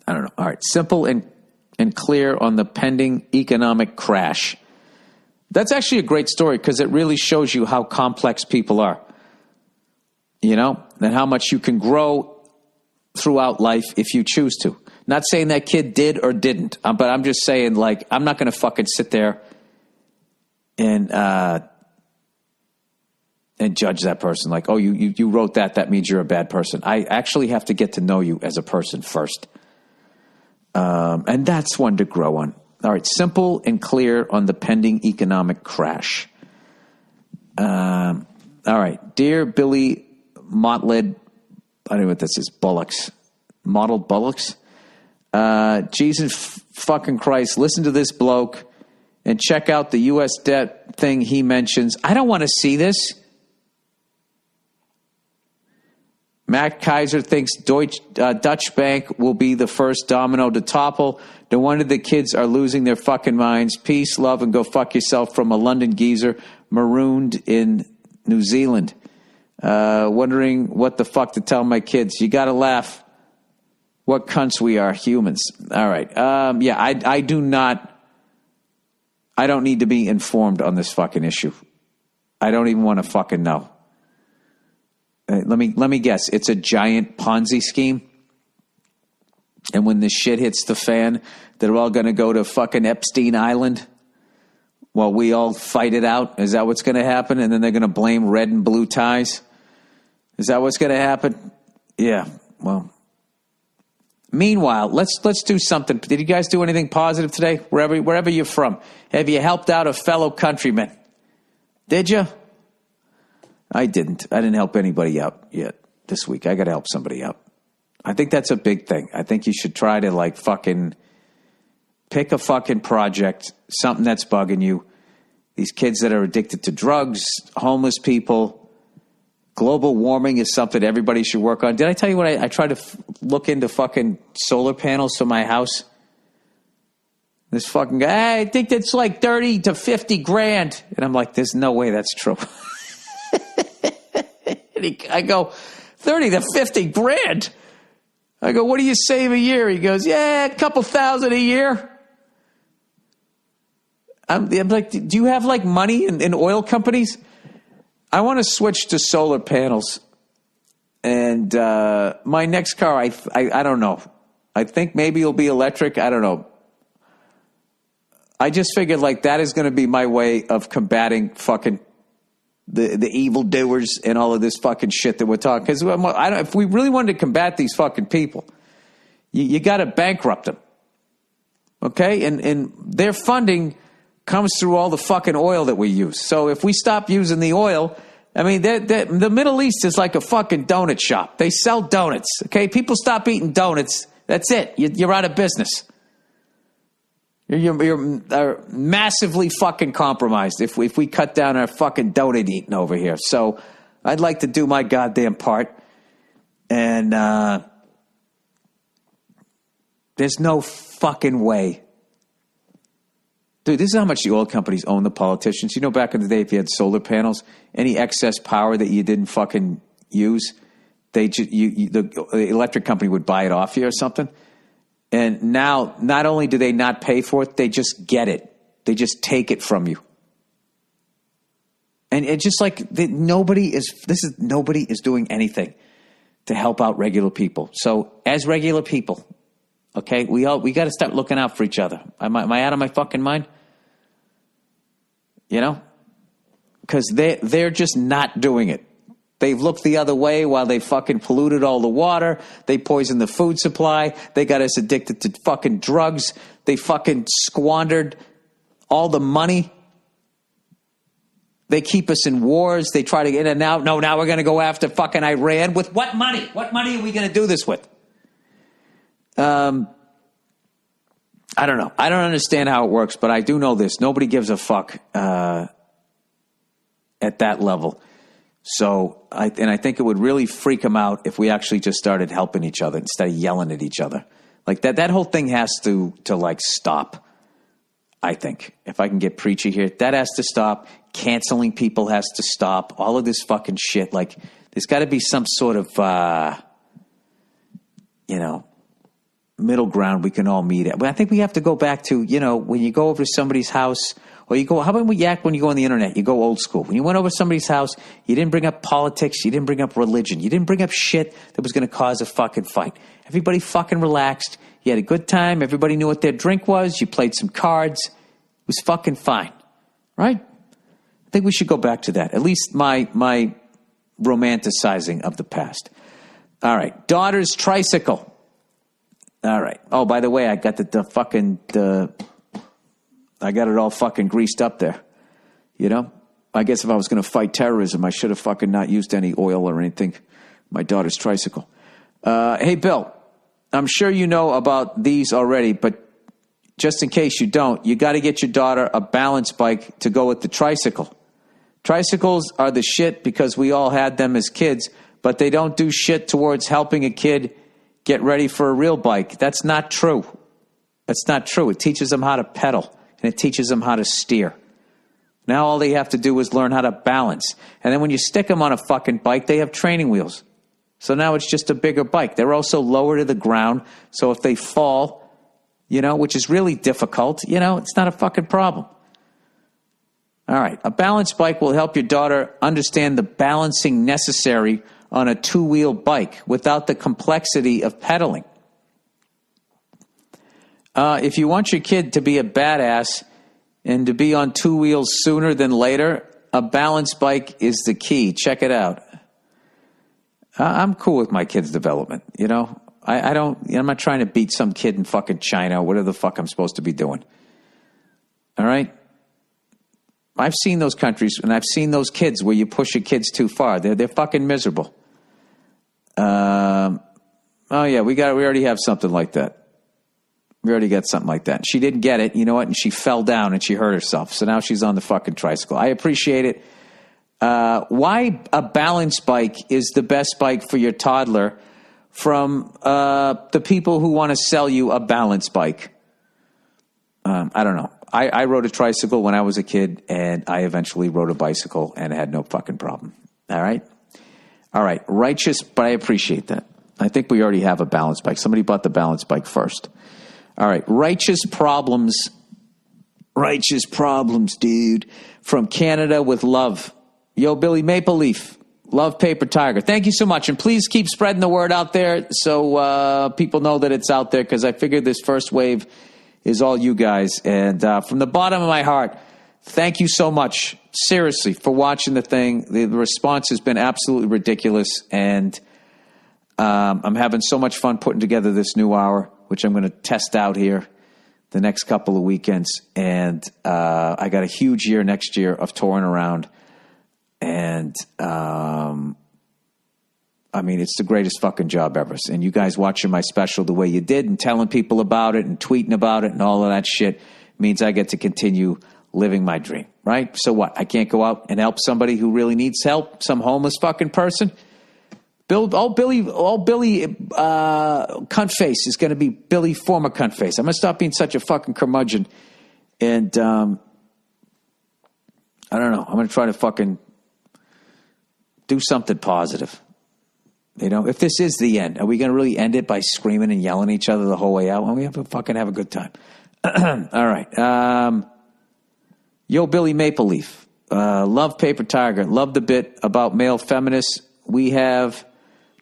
I don't know. All right. Simple and clear on the pending economic crash. That's actually a great story because it really shows you how complex people are. And how much you can grow throughout life if you choose to. Not saying that kid did or didn't, but I'm just saying, I'm not going to fucking sit there and judge that person. Like, oh, you wrote that. That means you're a bad person. I actually have to get to know you as a person first. And that's one to grow on. All right. Simple and clear on the pending economic crash. All right. Dear Billy Motled, I don't know what this is. Bullocks. Mottled Bullocks. Jesus fucking Christ. Listen to this bloke and check out the U.S. debt thing he mentions. I don't want to see this. Matt Kaiser thinks Dutch Bank will be the first domino to topple. No wonder the kids are losing their fucking minds. Peace, love, and go fuck yourself from a London geezer marooned in New Zealand. Wondering what the fuck to tell my kids. You got to laugh. What cunts we are, humans. All right. Yeah, I do not. I don't need to be informed on this fucking issue. I don't even want to fucking know. Let me guess. It's a giant Ponzi scheme. And when this shit hits the fan, they're all going to go to fucking Epstein Island while we all fight it out. Is that what's going to happen? And then they're going to blame red and blue ties. Is that what's going to happen? Yeah. Well, Meanwhile, let's do something. Did you guys do anything positive today? Wherever you're from, have you helped out a fellow countryman? Did you? I didn't. I didn't help anybody out yet this week. I got to help somebody out. I think that's a big thing. I think you should try to like fucking pick a fucking project, something that's bugging you. These kids that are addicted to drugs, homeless people. Global warming is something everybody should work on. Did I tell you what I tried to look into fucking solar panels for my house? This fucking guy, hey, I think that's like 30 to 50 grand. And I'm like, there's no way that's true. I go, 30 to 50 grand? I go, what do you save a year? He goes, yeah, a couple thousand a year. I'm like, do you have like money in oil companies? I want to switch to solar panels. And my next car, I don't know. I think maybe it'll be electric. I don't know. I just figured like that is going to be my way of combating fucking the evildoers and all of this fucking shit that we're talking. Because if we really wanted to combat these fucking people, you got to bankrupt them. Okay? And their funding comes through all the fucking oil that we use. So if we stop using the oil, I mean, the Middle East is like a fucking donut shop. They sell donuts. Okay? People stop eating donuts. That's it. You're out of business. You're massively fucking compromised if we cut down our fucking donut eating over here. So I'd like to do my goddamn part. And there's no fucking way. Dude, this is how much the oil companies own the politicians. You know, back in the day, if you had solar panels, any excess power that you didn't fucking use, the electric company would buy it off you or something. And now, not only do they not pay for it, they just get it. They just take it from you. And it's just like nobody is doing anything to help out regular people. So as regular people, okay, we got to start looking out for each other. Am I out of my fucking mind? You know, because they're just not doing it. They've looked the other way while they fucking polluted all the water. They poisoned the food supply. They got us addicted to fucking drugs. They fucking squandered all the money. They keep us in wars. They try to get in and out. No, now we're going to go after fucking Iran. With what money? What money are we going to do this with? I don't know. I don't understand how it works, but I do know this. Nobody gives a fuck at that level. So, I think it would really freak them out if we actually just started helping each other instead of yelling at each other. Like that whole thing has to like stop. I think if I can get preachy here, that has to stop. Canceling people has to stop. All of this fucking shit. Like there's got to be some sort of, middle ground we can all meet at. But I think we have to go back to, when you go over to somebody's house. Or you go, how about we act when you go on the internet? You go old school. When you went over to somebody's house, you didn't bring up politics. You didn't bring up religion. You didn't bring up shit that was going to cause a fucking fight. Everybody fucking relaxed. You had a good time. Everybody knew what their drink was. You played some cards. It was fucking fine. Right? I think we should go back to that. At least my romanticizing of the past. All right. Daughter's tricycle. All right. Oh, by the way, I got I got it all fucking greased up there. I guess if I was going to fight terrorism, I should have fucking not used any oil or anything. My daughter's tricycle. Hey, Bill, I'm sure you know about these already, but just in case you don't, you got to get your daughter a balance bike to go with the tricycle. Tricycles are the shit because we all had them as kids, but they don't do shit towards helping a kid get ready for a real bike. That's not true. That's not true. It teaches them how to pedal. And it teaches them how to steer. Now all they have to do is learn how to balance. And then when you stick them on a fucking bike, they have training wheels. So now it's just a bigger bike. They're also lower to the ground. So if they fall, which is really difficult, it's not a fucking problem. All right. A balance bike will help your daughter understand the balancing necessary on a two-wheel bike without the complexity of pedaling. If you want your kid to be a badass and to be on two wheels sooner than later, a balance bike is the key. Check it out. I'm cool with my kid's development, I'm not trying to beat some kid in fucking China, whatever the fuck I'm supposed to be doing. All right? I've seen those countries, and I've seen those kids where you push your kids too far. They're fucking miserable. Oh yeah, we already have something like that. We already got something like that. She didn't get it, you know what? And she fell down and she hurt herself. So now she's on the fucking tricycle. I appreciate it. Why a balance bike is the best bike for your toddler from the people who want to sell you a balance bike. I don't know. I rode a tricycle when I was a kid, and I eventually rode a bicycle and had no fucking problem. All right? All right. Righteous, but I appreciate that. I think we already have a balance bike. Somebody bought the balance bike first. All right. Righteous problems, dude. From Canada with love. Yo, Billy Maple Leaf. Love Paper Tiger. Thank you so much. And please keep spreading the word out there so people know that it's out there, because I figured this first wave is all you guys. And from the bottom of my heart, thank you so much, seriously, for watching the thing. The response has been absolutely ridiculous. And I'm having so much fun putting together this new hour, which I'm going to test out here the next couple of weekends. And I got a huge year next year of touring around. And, I mean, it's the greatest fucking job ever. And you guys watching my special the way you did and telling people about it and tweeting about it and all of that shit means I get to continue living my dream, right? So what? I can't go out and help somebody who really needs help, some homeless fucking person? Billy Cuntface is going to be Billy former Cuntface. I'm going to stop being such a fucking curmudgeon. And, I don't know. I'm going to try to fucking do something positive. You know, if this is the end, are we going to really end it by screaming and yelling at each other the whole way out? Well, we have to fucking have a good time. All right. Yo, Billy Maple Leaf. Love Paper Tiger. Love the bit about male feminists. We have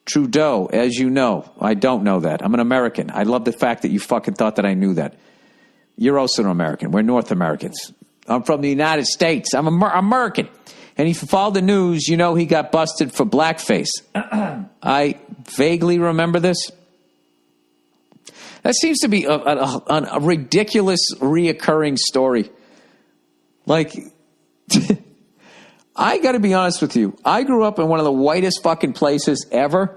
Trudeau, as you know. I don't know that. I'm an American. I love the fact that you fucking thought that I knew that. You're also an American. We're North Americans. I'm from the United States. I'm American. And if you follow the news, you know he got busted for blackface. I vaguely remember this. That seems to be a ridiculous reoccurring story. Like, I got to be honest with you. I grew up in one of the whitest fucking places ever.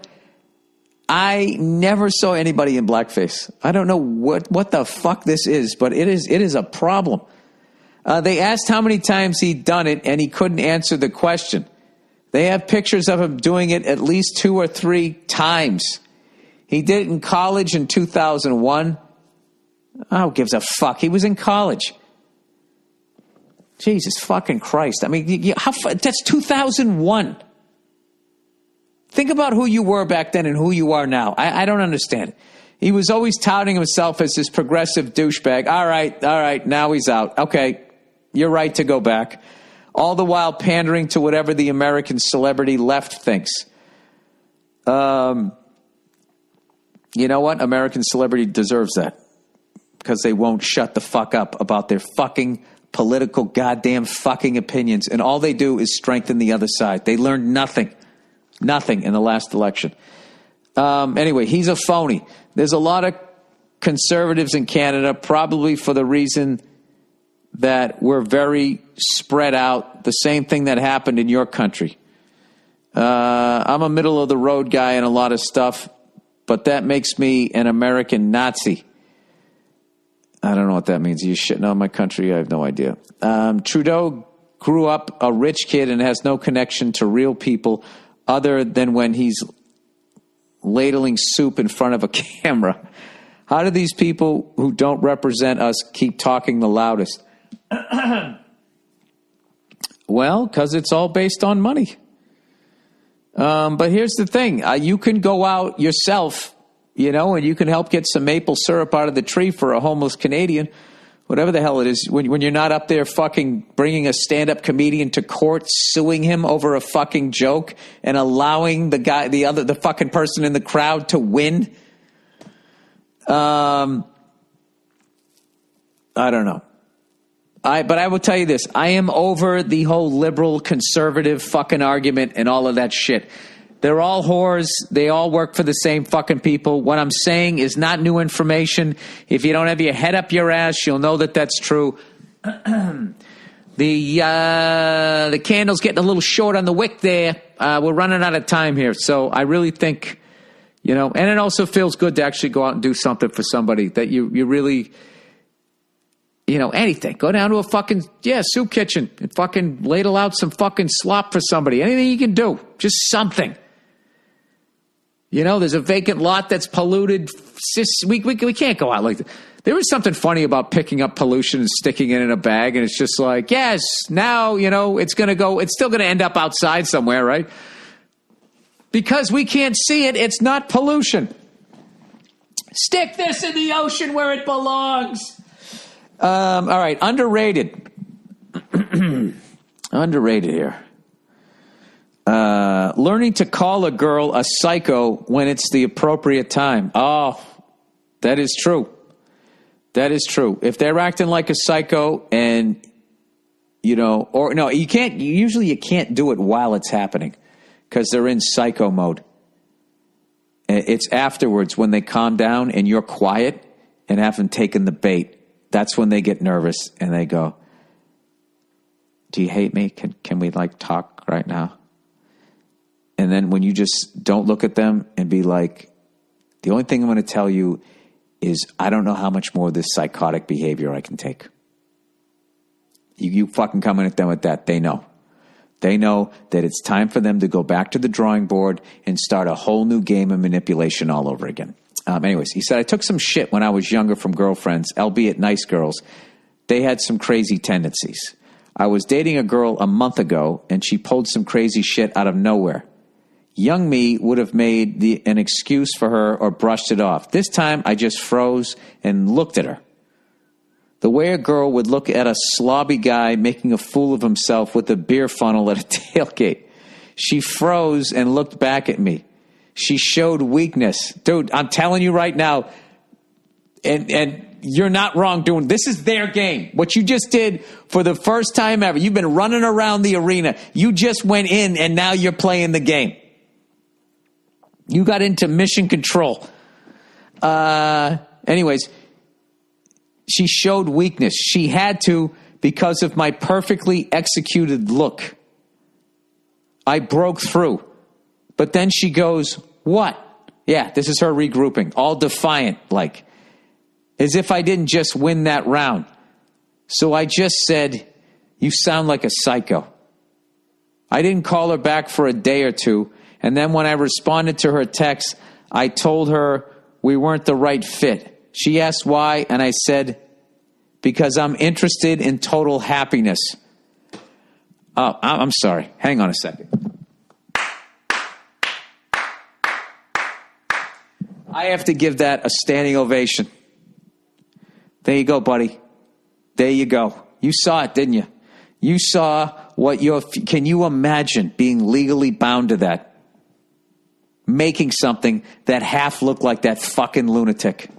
I never saw anybody in blackface. I don't know what the fuck this is, but it is a problem. They asked how many times he'd done it, and he couldn't answer the question. They have pictures of him doing it at least 2 or 3 times. He did it in college in 2001. Oh, who gives a fuck? He was in college. Jesus fucking Christ. I mean, that's 2001. Think about who you were back then and who you are now. I don't understand it. He was always touting himself as this progressive douchebag. All right, now he's out. Okay, you're right to go back. All the while pandering to whatever the American celebrity left thinks. You know what? American celebrity deserves that. Because they won't shut the fuck up about their fucking political goddamn fucking opinions. And all they do is strengthen the other side. They learned nothing in the last election. Anyway, he's a phony. There's a lot of conservatives in Canada, probably for the reason that we're very spread out. The same thing that happened in your country. I'm a middle of the road guy in a lot of stuff, but that makes me an American Nazi. I don't know what that means. Are you shitting on my country? I have no idea. Trudeau grew up a rich kid and has no connection to real people other than when he's ladling soup in front of a camera. How do these people who don't represent us keep talking the loudest? Well, because it's all based on money. But here's the thing. You can go out yourself, and you can help get some maple syrup out of the tree for a homeless Canadian, whatever the hell it is, when you're not up there fucking bringing a stand-up comedian to court, suing him over a fucking joke and allowing the fucking person in the crowd to win. I don't know. But I will tell you this. I am over the whole liberal conservative fucking argument and all of that shit. They're all whores. They all work for the same fucking people. What I'm saying is not new information. If you don't have your head up your ass, you'll know that that's true. The candle's getting a little short on the wick there. We're running out of time here. So I really think, and it also feels good to actually go out and do something for somebody that you really, anything. Go down to a fucking, soup kitchen and fucking ladle out some fucking slop for somebody. Anything you can do. Just something. There's a vacant lot that's polluted. We can't go out like that. There is something funny about picking up pollution and sticking it in a bag, and it's just like, yes, now, it's going to go, it's still going to end up outside somewhere, right? Because we can't see it, it's not pollution. Stick this in the ocean where it belongs. All right, underrated. Underrated here. Learning to call a girl a psycho when it's the appropriate time. Oh, that is true. That is true. If they're acting like a psycho and, or no, you can't do it while it's happening because they're in psycho mode. It's afterwards when they calm down and you're quiet and haven't taken the bait. That's when they get nervous and they go, do you hate me? Can we talk right now? And then when you just don't look at them and be like, the only thing I'm going to tell you is I don't know how much more of this psychotic behavior I can take. You fucking coming at them with that. They know. They know that it's time for them to go back to the drawing board and start a whole new game of manipulation all over again. Anyways, he said, I took some shit when I was younger from girlfriends, albeit nice girls. They had some crazy tendencies. I was dating a girl a month ago, and she pulled some crazy shit out of nowhere. Young me would have made an excuse for her or brushed it off. This time, I just froze and looked at her. The way a girl would look at a slobby guy making a fool of himself with a beer funnel at a tailgate. She froze and looked back at me. She showed weakness. Dude, I'm telling you right now, and you're not wrong doing this. Is their game. What you just did for the first time ever. You've been running around the arena. You just went in and now you're playing the game. You got into mission control. Anyways, she showed weakness. She had to because of my perfectly executed look. I broke through. But then she goes, what? Yeah, this is her regrouping. All defiant, like. As if I didn't just win that round. So I just said, you sound like a psycho. I didn't call her back for a day or two. And then when I responded to her text, I told her we weren't the right fit. She asked why, and I said, because I'm interested in total happiness. Oh, I'm sorry. Hang on a second. I have to give that a standing ovation. There you go, buddy. There you go. You saw it, didn't you? You saw what can you imagine being legally bound to that? Making something that half looked like that fucking lunatic.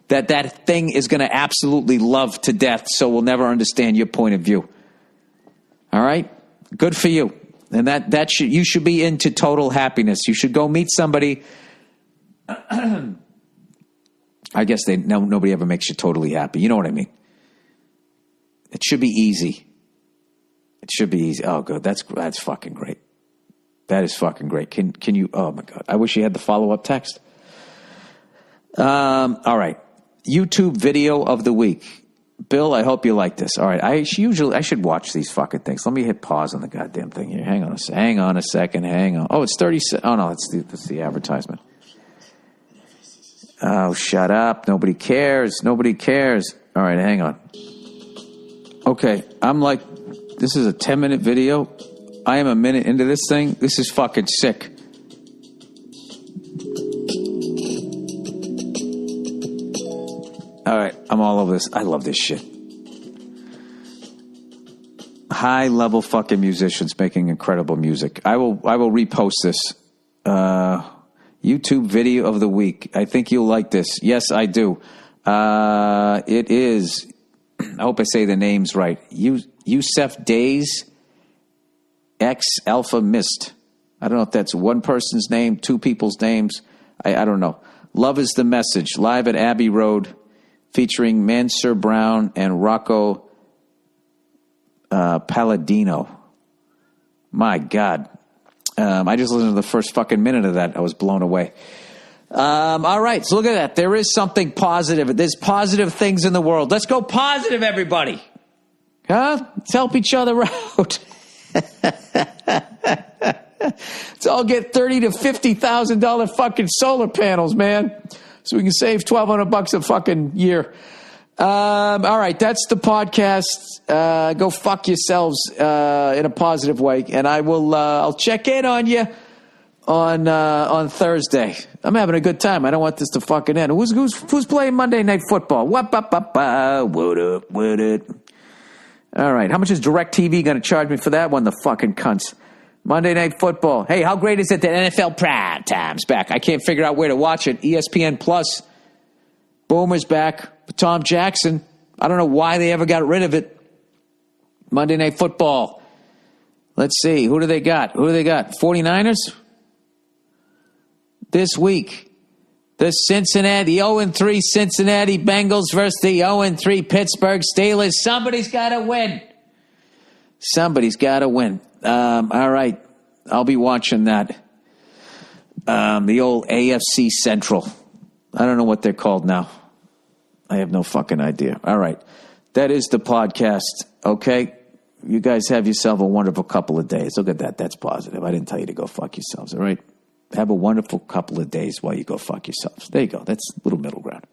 That thing is going to absolutely love to death, so we'll never understand your point of view. All right? Good for you. And you should be into total happiness. You should go meet somebody. I guess nobody ever makes you totally happy. You know what I mean? It should be easy. It should be easy. Oh, good. That's fucking great. That is fucking great. Can you? Oh my God! I wish you had the follow-up text. All right. YouTube video of the week. Bill, I hope you like this. All right. I should watch these fucking things. Let me hit pause on the goddamn thing here. Hang on a second. Hang on. Oh, it's 30. Oh no, that's the advertisement. Oh, shut up. Nobody cares. All right, hang on. Okay, I'm like, this is a 10-minute video. I am a minute into this thing. This is fucking sick. All right, I'm all over this. I love this shit. High-level fucking musicians making incredible music. I will repost this. YouTube video of the week. I think you'll like this. Yes, I do. It is, I hope I say the names right. Yusef Days X Alpha Mist. I don't know if that's one person's name, two people's names. I don't know. Love is the Message, live at Abbey Road, featuring Mansur Brown and Rocco Palladino. My God. I just listened to the first fucking minute of that. I was blown away. All right, so look at that. There is something positive. There's positive things in the world. Let's go positive, everybody. Huh? Let's help each other out. Let's all get $30,000 to $50,000 fucking solar panels, man, so we can save $1,200 a fucking year. All right, that's the podcast. Go fuck yourselves in a positive way, and I will. I'll check in on you on Thursday. I'm having a good time. I don't want this to fucking end. Who's playing Monday Night Football? What up? All right, how much is DirecTV going to charge me for that one? The fucking cunts. Monday Night Football. Hey, how great is it that NFL Prime Time's back? I can't figure out where to watch it. ESPN Plus. Boomer's back. Tom Jackson. I don't know why they ever got rid of it. Monday Night Football. Let's see. Who do they got? 49ers? This week. The 0-3 Cincinnati Bengals versus the 0-3 Pittsburgh Steelers. Somebody's got to win. All right. I'll be watching that. The old AFC Central. I don't know what they're called now. I have no fucking idea. All right. That is the podcast. Okay. You guys have yourself a wonderful couple of days. Look at that. That's positive. I didn't tell you to go fuck yourselves. All right. Have a wonderful couple of days while you go fuck yourselves. There you go. That's a little middle ground.